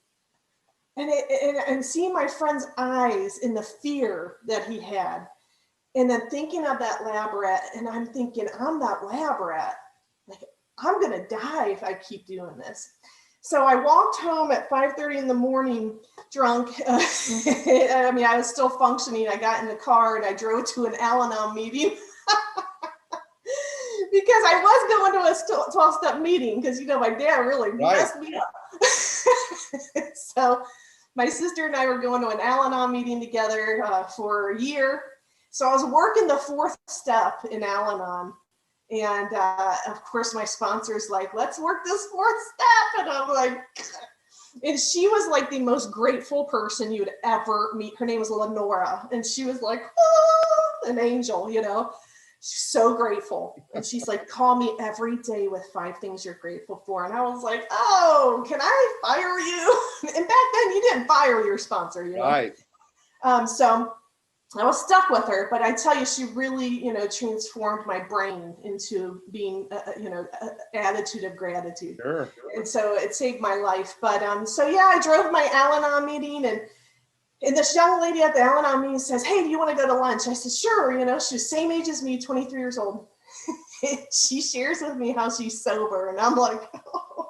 C: and seeing my friend's eyes in the fear that he had. And then thinking of that lab rat and I'm thinking, I'm that lab rat. Like, I'm gonna die if I keep doing this. So I walked home at 5:30 in the morning drunk. I was still functioning. I got in the car and I drove to an Al-Anon meeting because I was going to a 12-step meeting because, my dad really messed me up. So my sister and I were going to an Al-Anon meeting together for a year. So I was working the 4th step in Al-Anon. And of course, my sponsor's like, let's work this 4th step. And I'm like, and she was like the most grateful person you'd ever meet. Her name was Lenora. And she was like, oh, an angel, she's so grateful. And she's like, call me every day with 5 things you're grateful for. And I was like, oh, can I fire you? And back then you didn't fire your sponsor, Right. So I was stuck with her, but I tell you, she really, transformed my brain into being, attitude of gratitude. Sure. And so it saved my life. But I drove my Al-Anon meeting and this young lady at the Al-Anon meeting says, hey, do you want to go to lunch? I said, sure. She's the same age as me, 23 years old. She shares with me how she's sober. And I'm like, oh.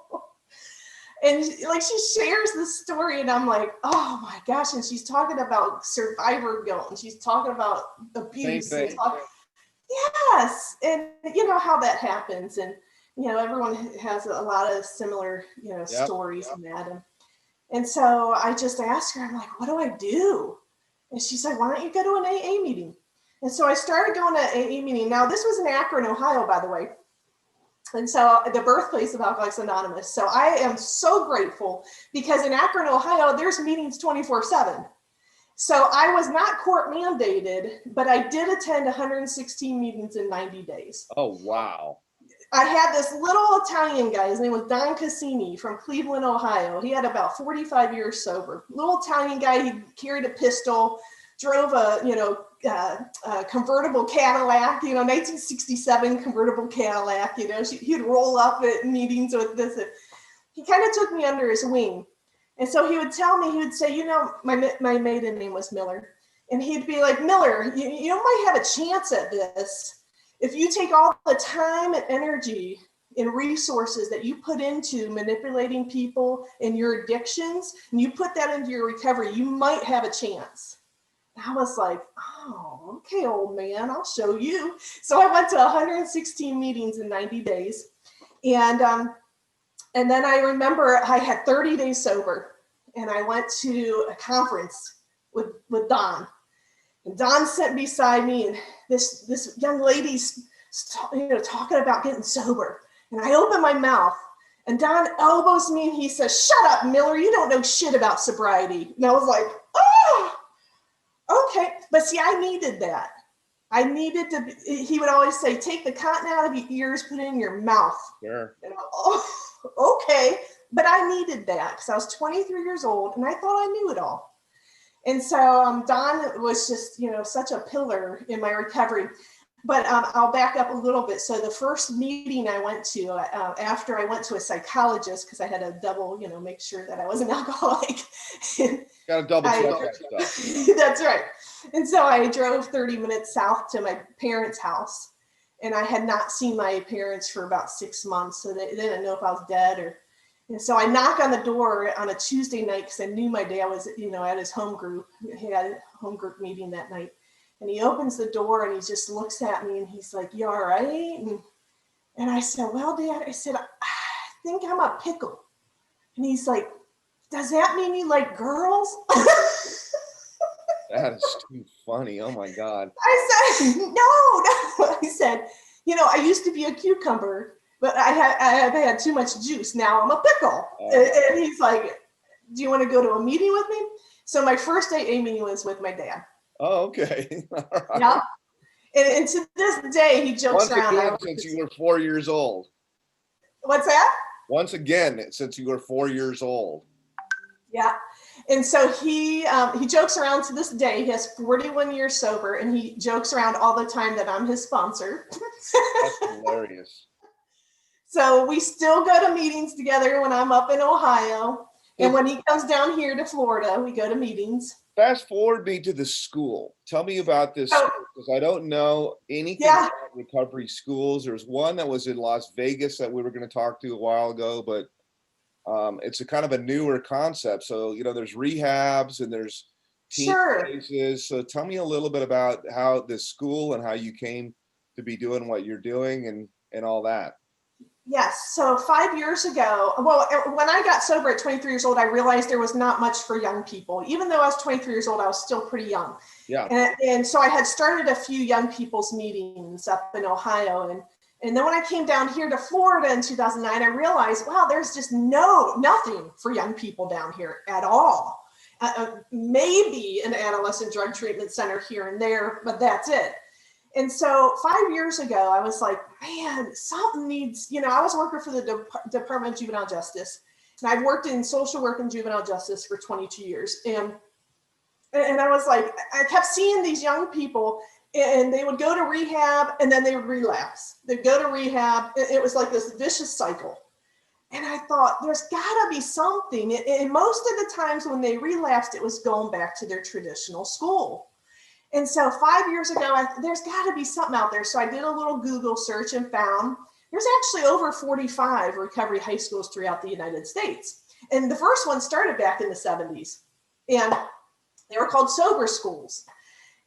C: And she shares this story and I'm like, oh my gosh. And she's talking about survivor guilt and she's talking about abuse. And yes. And how that happens. And, everyone has a lot of similar, stories and that. And so I just asked her, I'm like, what do I do? And she said, why don't you go to an AA meeting? And so I started going to an AA meeting. Now this was in Akron, Ohio, by the way. And so the birthplace of Alcoholics Anonymous. So I am so grateful because in Akron, Ohio, there's meetings 24/7. So I was not court mandated, but I did attend 116 meetings in 90 days.
B: Oh, wow.
C: I had this little Italian guy, his name was Don Cassini from Cleveland, Ohio. He had about 45 years sober. Little Italian guy, he carried a pistol, drove a, convertible Cadillac, 1967 convertible Cadillac, he'd roll up at meetings with this. He kind of took me under his wing. And so he would tell me, he would say, my maiden name was Miller. And he'd be like, Miller, you might have a chance at this if you take all the time and energy and resources that you put into manipulating people and your addictions, and you put that into your recovery, you might have a chance. And I was like, oh, okay, old man, I'll show you. So I went to 116 meetings in 90 days. And then I remember I had 30 days sober, and I went to a conference with Don. And Don sat beside me, and this young lady's talking about getting sober. And I open my mouth, and Don elbows me, and he says, shut up, Miller, you don't know shit about sobriety. And I was like, oh, okay. But see, I needed that. I needed to, he would always say, take the cotton out of your ears, put it in your mouth.
B: Sure.
C: And okay. But I needed that because I was 23 years old, and I thought I knew it all. And so Don was just, such a pillar in my recovery. But I'll back up a little bit. So the first meeting I went to after I went to a psychologist, because I had to double, make sure that I wasn't alcoholic.
B: Got to double check that stuff.
C: That's right. And so I drove 30 minutes south to my parents' house, and I had not seen my parents for about 6 months. So they didn't know if I was dead and so I knock on the door on a Tuesday night because I knew my dad was, at his home group. He had a home group meeting that night. And he opens the door and he just looks at me and he's like, you all right? And I said, well, Dad, I think I'm a pickle. And he's like, does that mean you like girls?
B: That is too funny. Oh my God.
C: I said, no. I said, I used to be a cucumber, but I have had too much juice. Now I'm a pickle. Oh. And he's like, do you want to go to a meeting with me? So my first AA meeting was with my dad.
B: Oh, okay. All right.
C: Yeah. And to this day, he jokes around.
B: Once again, since you were 4 years old.
C: What's that?
B: Once again, since you were 4 years old.
C: Yeah. And so he jokes around to this day. He has 41 years sober, and he jokes around all the time that I'm his sponsor.
B: That's hilarious.
C: So we still go to meetings together when I'm up in Ohio. And when he comes down here to Florida, we go to meetings.
B: Fast forward me to the school. Tell me about this, because I don't know anything about recovery schools. There was one that was in Las Vegas that we were going to talk to a while ago, but it's a kind of a newer concept. So, there's rehabs and there's teen places. So tell me a little bit about how this school and how you came to be doing what you're doing and all that.
C: Yes. So 5 years ago, when I got sober at 23 years old, I realized there was not much for young people. Even though I was 23 years old, I was still pretty young.
B: Yeah.
C: And so I had started a few young people's meetings up in Ohio. And then when I came down here to Florida in 2009, I realized, wow, there's just nothing for young people down here at all. Maybe an adolescent drug treatment center here and there, but that's it. And so 5 years ago, I was like, man, something needs, I was working for the Department of Juvenile Justice, and I'd worked in social work and juvenile justice for 22 years. And I was like, I kept seeing these young people, and they would go to rehab and then they would relapse. They'd go to rehab. It was like this vicious cycle. And I thought, there's gotta be something. And most of the times when they relapsed, it was going back to their traditional school. And so 5 years ago, there's got to be something out there. So I did a little Google search and found there's actually over 45 recovery high schools throughout the United States. And the first one started back in the 70s. And they were called sober schools.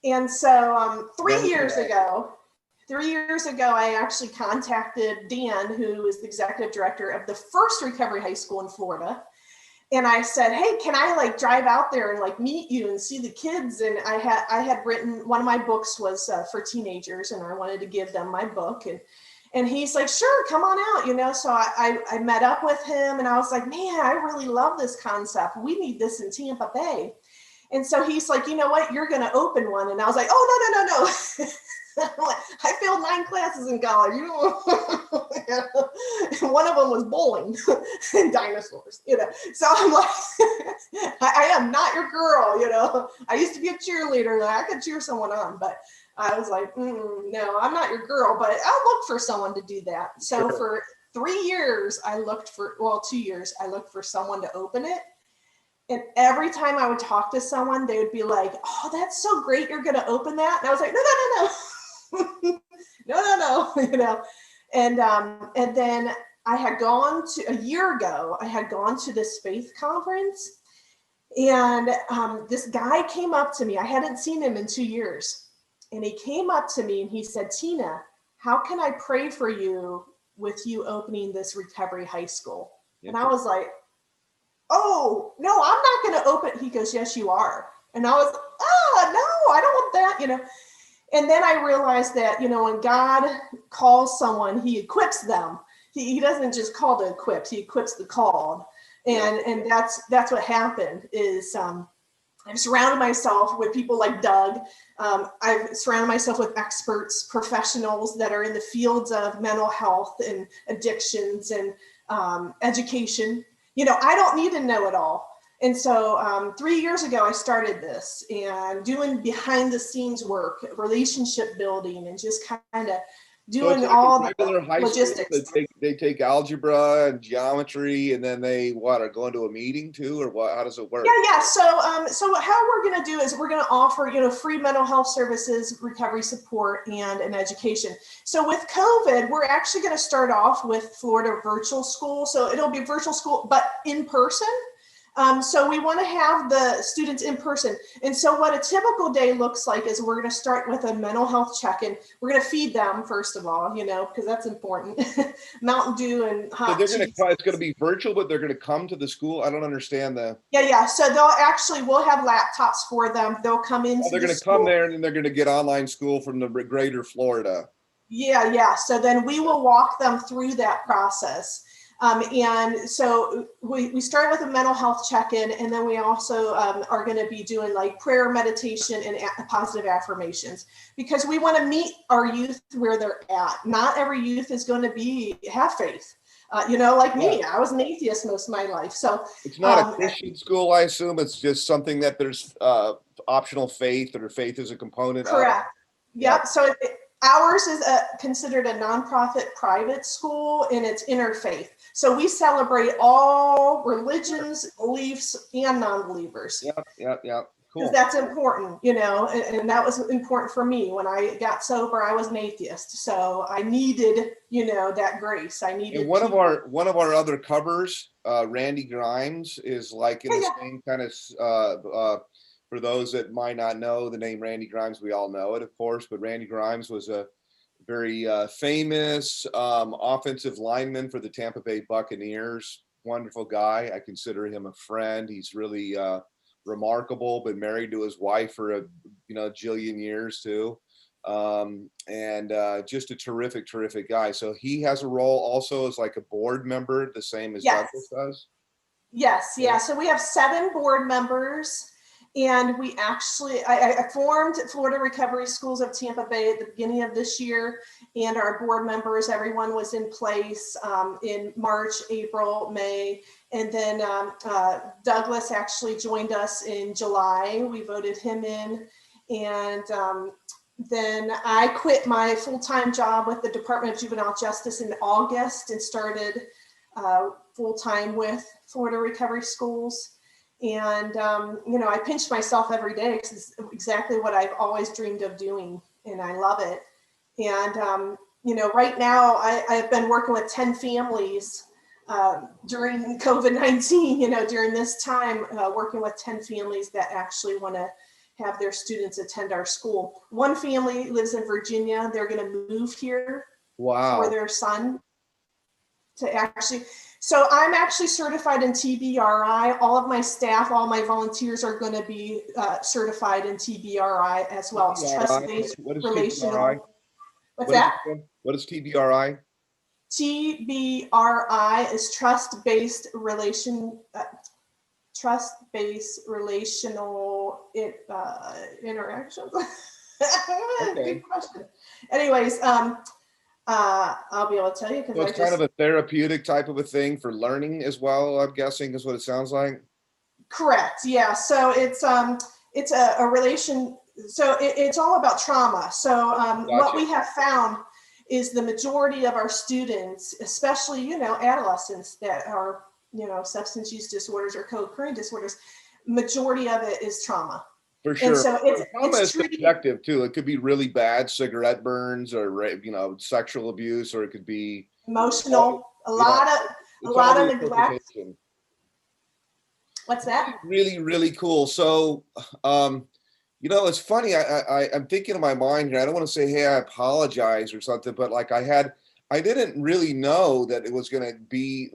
C: And so 3 years ago, I actually contacted Dan, who is the executive director of the first recovery high school in Florida. And I said, hey, can I drive out there and meet you and see the kids? And I had written, one of my books was for teenagers, and I wanted to give them my book. And he's like, sure, come on out, So I met up with him, and I was like, man, I really love this concept. We need this in Tampa Bay. And so he's like, you know what, you're going to open one. And I was like, oh, no. I failed 9 classes in college. One of them was bowling and dinosaurs, So I'm like, I am not your girl, I used to be a cheerleader. I could cheer someone on, but I was like, no, I'm not your girl, but I'll look for someone to do that. So for 3 years, 2 years, I looked for someone to open it. And every time I would talk to someone, they would be like, "Oh, that's so great. You're going to open that." And I was like, "No, no, no, no, no, no, no." And then I had gone to a year ago, I had gone to this faith conference, and this guy came up to me. I hadn't seen him in 2 years. And he came up to me and he said, "Tina, how can I pray for you with you opening this recovery high school?" And I was like, "Oh, no, I'm not going to open." He goes, "Yes, you are." And I was, "Oh, no, I don't want that, And then I realized that, when God calls someone, he equips them. He doesn't just call to equip, he equips the called. And that's what happened is I've surrounded myself with people like Doug. I've surrounded myself with experts, professionals that are in the fields of mental health and addictions and education. I don't need to know it all. And so 3 years ago, I started this and doing behind the scenes work, relationship building, and just kind of doing all the logistics.
B: They take algebra and geometry, and then they are going to a meeting too, or what? How does it work?
C: Yeah. So how we're going to do is we're going to offer, free mental health services, recovery support, and an education. So with COVID, we're actually going to start off with Florida virtual school. So it'll be virtual school, but in person. So we want to have the students in person. And so what a typical day looks like is we're going to start with a mental health check-in. We're going to feed them, first of all, because that's important. Mountain Dew and hot
B: So it's going to be virtual, but they're going to come to the school. I don't understand the.
C: Yeah. So we'll have laptops for them. They'll come into
B: they're going to come there and then they're going to get online school from the greater Florida.
C: Yeah. So then we will walk them through that process. And so we start with a mental health check-in, and then we also are going to be doing like prayer, meditation, and positive affirmations, because we want to meet our youth where they're at. Not every youth is going to have faith. Like me, I was an atheist most of my life. So
B: it's not a Christian school, I assume. It's just something that there's optional faith, or faith is a component.
C: Correct. Yep. So ours is considered a nonprofit private school, and it's interfaith. So we celebrate all religions, beliefs, and non-believers.
B: Yeah. Cool.
C: Because that's important, and that was important for me. When I got sober, I was an atheist, so I needed, that grace. I needed.
B: And one of our other covers, Randy Grimes, is like in the same kind of. For those that might not know the name Randy Grimes, we all know it, of course, but Randy Grimes was a very famous offensive lineman for the Tampa Bay Buccaneers. Wonderful guy. I consider him a friend. He's really remarkable, been married to his wife for a jillion years too. And just a terrific guy. So he has a role also as like a board member, the same as Douglas does.
C: Yes. Yeah. So we have 7 board members. And we actually, I formed Florida Recovery Schools of Tampa Bay at the beginning of this year, and our board members, everyone was in place in March, April, May, and then Douglas actually joined us in July. We voted him in, and then I quit my full-time job with the Department of Juvenile Justice in August and started full-time with Florida Recovery Schools. And, I pinch myself every day because it's exactly what I've always dreamed of doing, and I love it. And, right now I've been working with 10 families during COVID-19, during this time, working with 10 families that actually want to have their students attend our school. One family lives in Virginia. They're going to move here for their son to actually. So I'm actually certified in TBRI. All of my staff, all my volunteers are going to be certified in TBRI as well. It's trust-based relational. What's that?
B: What is TBRI?
C: TBRI is trust-based relational interactions. Good question. Anyways, I'll be able to tell you because
B: it's kind of a therapeutic type of a thing for learning as well, I'm guessing, is what it sounds like.
C: Correct. Yeah. So it's a relation. So it's all about trauma. So what we have found is the majority of our students, especially adolescents that are substance use disorders or co-occurring disorders, majority of it is trauma.
B: For sure.
C: And so
B: Trauma
C: it's
B: is
C: treating,
B: subjective too. It could be really bad cigarette burns or sexual abuse, or it could be
C: emotional, a lot
B: it's all
C: of
B: the
C: neglect.
B: interpretation.
C: What's that?
B: Really, really cool. So, it's funny. I'm thinking in my mind here. I don't want to say, hey, I apologize or something, but like I didn't really know that it was going to be,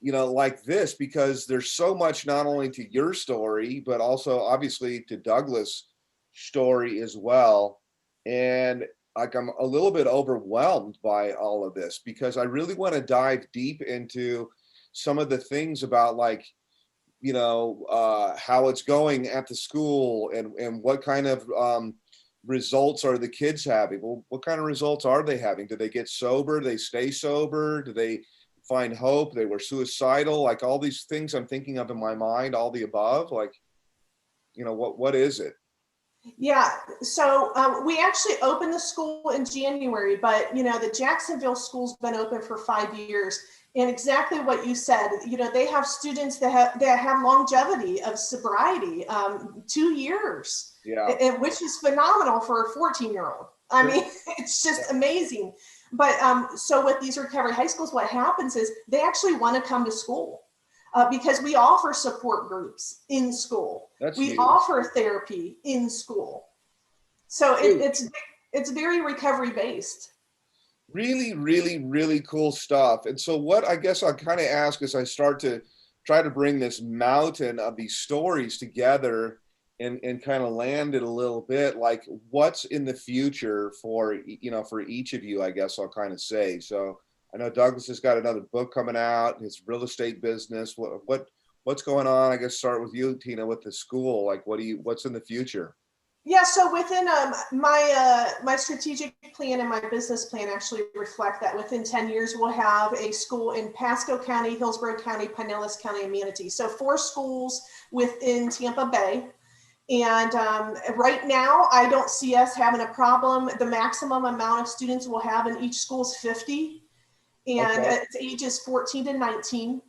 B: like this, because there's so much not only to your story, but also obviously to Douglas' story as well. And like, I'm a little bit overwhelmed by all of this, because I really want to dive deep into some of the things about like, how it's going at the school, and what kind of results are the kids having? Well, what kind of results are they having? Do they get sober? Do they stay sober? Do they find hope? They were suicidal? Like all these things I'm thinking of in my mind, all the above, like, what is it?
C: Yeah, so we actually opened the school in January, but the Jacksonville school's been open for 5 years, and exactly what you said, they have students that have longevity of sobriety, 2 years,
B: Yeah.
C: which is phenomenal for a 14-year-old. I mean, it's just amazing. But so with these recovery high schools, what happens is they actually want to come to school. Because we offer support groups in school. We
B: huge.
C: offer therapy in school. So it's very recovery based.
B: Really, really, really cool stuff. And so what I guess I'll kind of ask as I start to try to bring this mountain of these stories together and kind of land it a little bit, like what's in the future for each of you, I guess I'll kind of say. So I know Douglas has got another book coming out, his real estate business. What's going on? I guess start with you, Tina, with the school. Like, what's in the future?
C: Yeah, so within my strategic plan and my business plan actually reflect that within 10 years, we'll have a school in Pasco County, Hillsborough County, Pinellas County, and Manatee. So 4 schools within Tampa Bay. And right now, I don't see us having a problem. The maximum amount of students we'll have in each school is 50. And it's ages 14 to 19.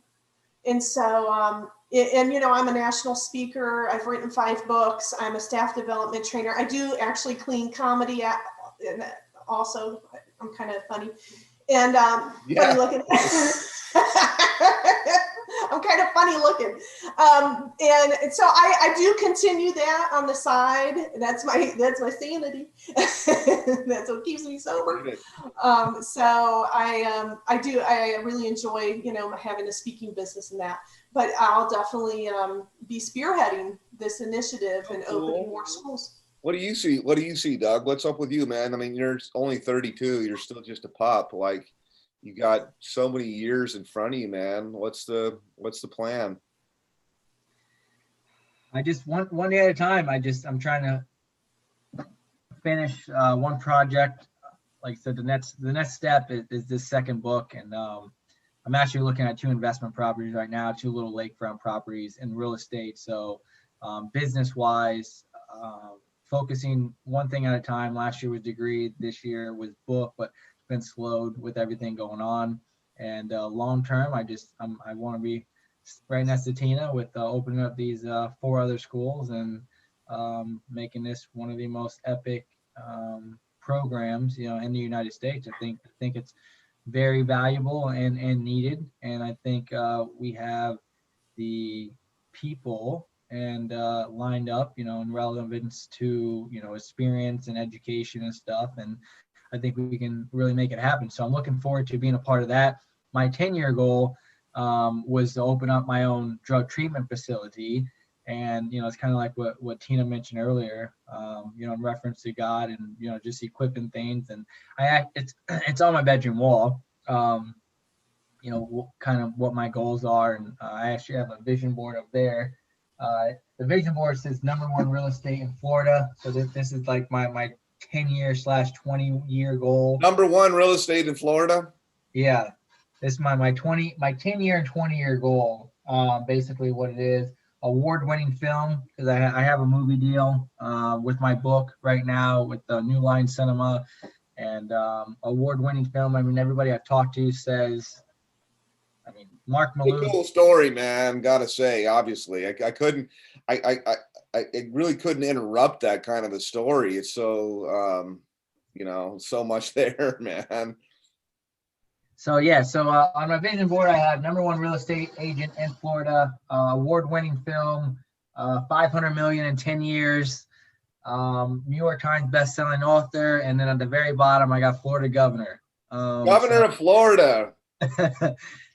C: And so, I'm a national speaker. I've written 5 books. I'm a staff development trainer. I do actually clean comedy also. I'm kind of funny and funny looking. I'm kind of funny looking. And so I do continue that on the side. That's my sanity. That's what keeps me sober. So I really enjoy, having a speaking business and that, but I'll definitely be spearheading this initiative and opening more schools.
B: What do you see? What do you see, Doug? What's up with you, man? I mean, you're only 32. You're still just a pup. Like, you got so many years in front of you, man. What's the plan?
A: I just one day at a time. I'm trying to finish one project. Like I said, the next step is this second book, and I'm actually looking at 2 investment properties right now, 2 little lakefront properties in real estate. So business wise, focusing one thing at a time. Last year was degree, this year was book, but been slowed with everything going on. And long term, I want to be right next to Tina with opening up these 4 other schools and making this one of the most epic programs, in the United States. I think it's very valuable and needed. And I think we have the people and lined up, in relevance to, experience and education and stuff. And I think we can really make it happen. So I'm looking forward to being a part of that. My 10-year goal was to open up my own drug treatment facility. And, it's kind of like what Tina mentioned earlier, in reference to God and, just equipping things. And it's on my bedroom wall, kind of what my goals are. And I actually have a vision board up there. The vision board says #1 real estate in Florida. So this is like my 10-year/20-year goal.
B: #1 real estate in Florida.
A: Yeah, this is my 10-year and 20-year goal. Basically, what it is: award-winning film, because I have a movie deal with my book right now with the New Line Cinema, and award-winning film. I mean, everybody I've talked to says, Mark
B: It's a
A: Malou.
B: cool story, man. Gotta say, obviously, I couldn't, I really couldn't interrupt that kind of a story. It's so, so much there, man.
A: So yeah, so on my vision board, I have #1 real estate agent in Florida, award-winning film, 500 million in 10 years, New York Times best-selling author, and then at the very bottom, I got Florida governor.
B: Governor of Florida.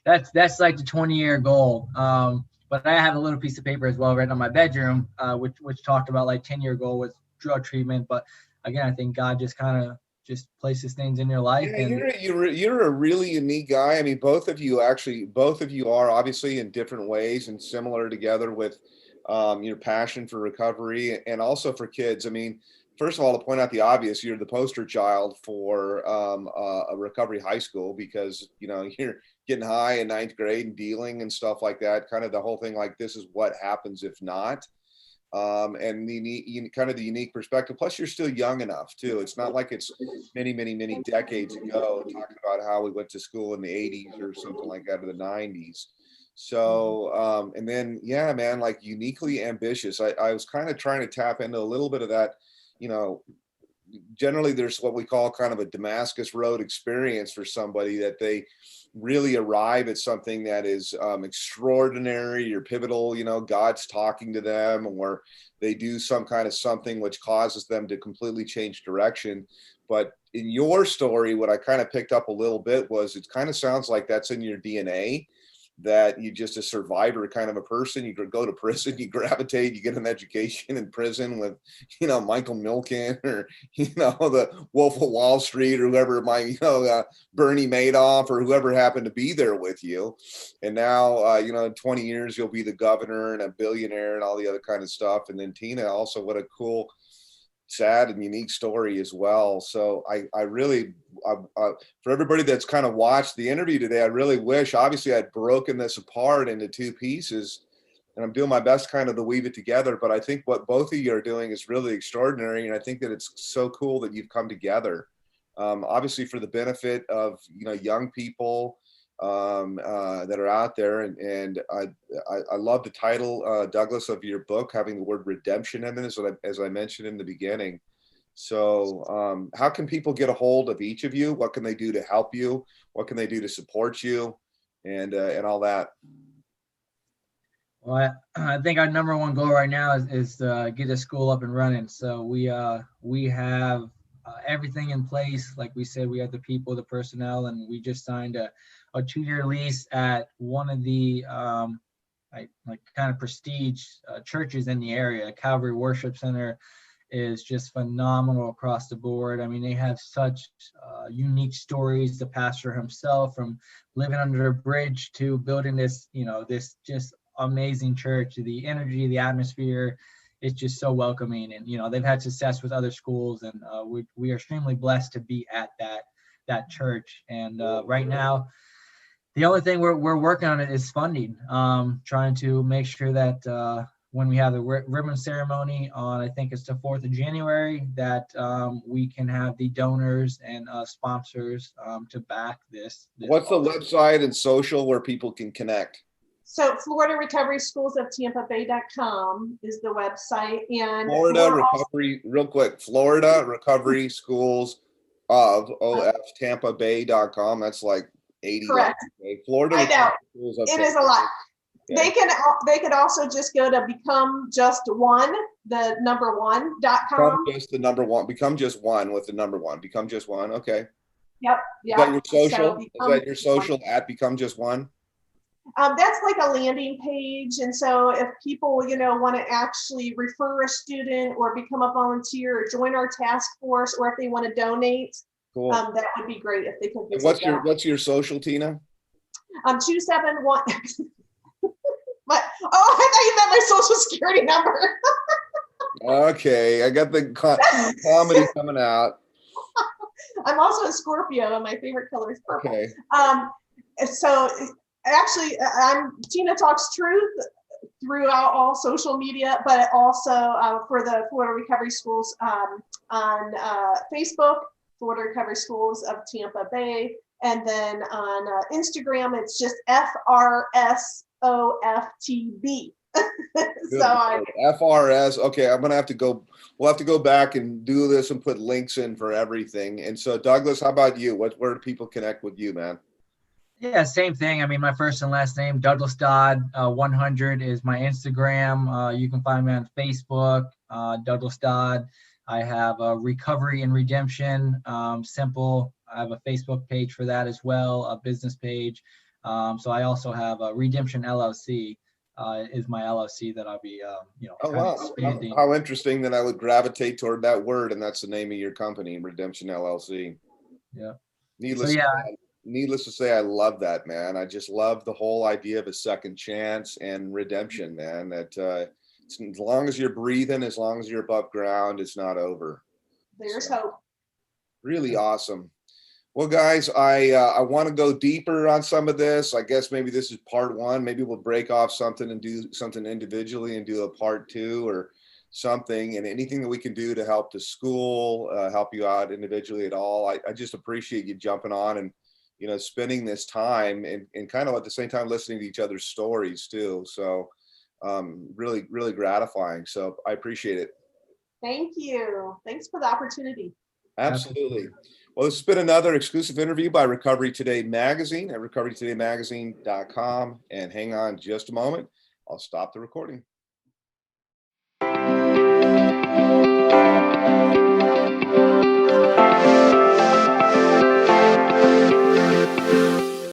A: That's like the 20-year goal. But I have a little piece of paper as well written on my bedroom, which talked about like 10-year goal with drug treatment. But again, I think God just kind of just places things in your life.
B: Yeah,
A: And
B: you're a really unique guy. I mean, both of you are obviously in different ways and similar together with your passion for recovery and also for kids. I mean, first of all, to point out the obvious, you're the poster child for a recovery high school because you're getting high in 9th grade and dealing and stuff like that. Kind of the whole thing, like this is what happens if not. And the kind of the unique perspective. Plus, you're still young enough too. It's not like it's many, many, many decades ago. Talking about how we went to school in the 80s or something like that, or the 90s. So, and then, yeah, man, like uniquely ambitious. I was kind of trying to tap into a little bit of that. Generally, there's what we call kind of a Damascus Road experience for somebody that they really arrive at something that is extraordinary or pivotal. God's talking to them, or they do some kind of something which causes them to completely change direction. But in your story, what I kind of picked up a little bit was it kind of sounds like that's in your DNA, that you're just a survivor kind of a person. You go to prison, you gravitate, you get an education in prison with, Michael Milken or, the Wolf of Wall Street or whoever might, Bernie Madoff or whoever happened to be there with you. And now, in 20 years, you'll be the governor and a billionaire and all the other kind of stuff. And then Tina, also what a cool, sad and unique story as well. So I really, for everybody that's kind of watched the interview today, I really wish, obviously I'd broken this apart into 2 pieces and I'm doing my best kind of to weave it together. But I think what both of you are doing is really extraordinary. And I think that it's so cool that you've come together, obviously for the benefit of, young people that are out there. And I love the title, Douglas, of your book, having the word redemption in it, as I mentioned in the beginning. So how can people get a hold of each of you? What can they do to help you? What can they do to support you and all that?
A: Well, I think our #1 goal right now is to get the school up and running. So we have everything in place. Like we said, we have the people, the personnel, and we just signed a 2-year lease at one of the kind of prestige churches in the area. Calvary Worship Center is just phenomenal across the board. I mean, they have such unique stories. The pastor himself, from living under a bridge to building this, this just amazing church. The energy, the atmosphere, it's just so welcoming. And they've had success with other schools, and we are extremely blessed to be at that church. And right now, the only thing we're working on is funding, trying to make sure that when we have the ribbon ceremony on, I think it's the 4th of January, that we can have the donors and sponsors to back this.
B: What's the website and social where people can connect?
C: So Florida Recovery Schools of TampaBay.com is the website. And
B: Florida Recovery, real quick, Florida Recovery Schools of TampaBay.com. That's like 80.
C: Correct.
B: Florida.
C: I know. It is a lot.
B: Okay.
C: They could also just go to become just one, the #1.com.
B: Become just the #1. Become just one with the #1. Become just one. Okay.
C: Yep.
B: Is that your social? Is that your social at Become Just One?
C: That's like a landing page. And so if people, want to actually refer a student or become a volunteer or join our task force, or if they want to donate,
B: cool.
C: That would be great if they could visit.
B: What's your social, Tina?
C: 271. But I thought you meant my social security number.
B: Okay, I got the comedy coming out.
C: I'm also a Scorpio, and my favorite color is purple.
B: Okay.
C: So actually, I'm Tina Talks Truth throughout all social media, but also for the Florida Recovery Schools on Facebook, Florida Recovery Schools of Tampa Bay, And then on Instagram, it's just FRSOFTB. So
B: FRS. Okay, I'm gonna have to go. We'll have to go back and do this and put links in for everything. And so, Douglas, how about you? Where do people connect with you, man?
A: Yeah, same thing. I mean, my first and last name, Douglas Dodd, 100 is my Instagram. You can find me on Facebook, Douglas Dodd. I have a Recovery and Redemption, simple. I have a Facebook page for that as well, a business page. So I also have a Redemption LLC. Is my LLC that I'll be,
B: Oh,
A: kind of
B: wow.
A: expanding.
B: How interesting that I would gravitate toward that word, and that's the name of your company, Redemption LLC.
A: Yeah.
B: Needless to say, I love that, man. I just love the whole idea of a second chance and redemption, man. That as long as you're breathing, as long as you're above ground, it's not over.
C: there's hope.
B: Really awesome. Well, guys, I want to go deeper on some of this. I guess maybe this is part one. Maybe we'll break off something and do something individually and do a part two or something. And anything that we can do to help the school, help you out individually at all. I just appreciate you jumping on and, spending this time and kind of at the same time listening to each other's stories too. So really, really gratifying. So I appreciate it.
C: Thank you. Thanks for the opportunity.
B: Absolutely. Well, this has been another exclusive interview by Recovery Today Magazine at recoverytodaymagazine.com. And hang on just a moment. I'll stop the recording.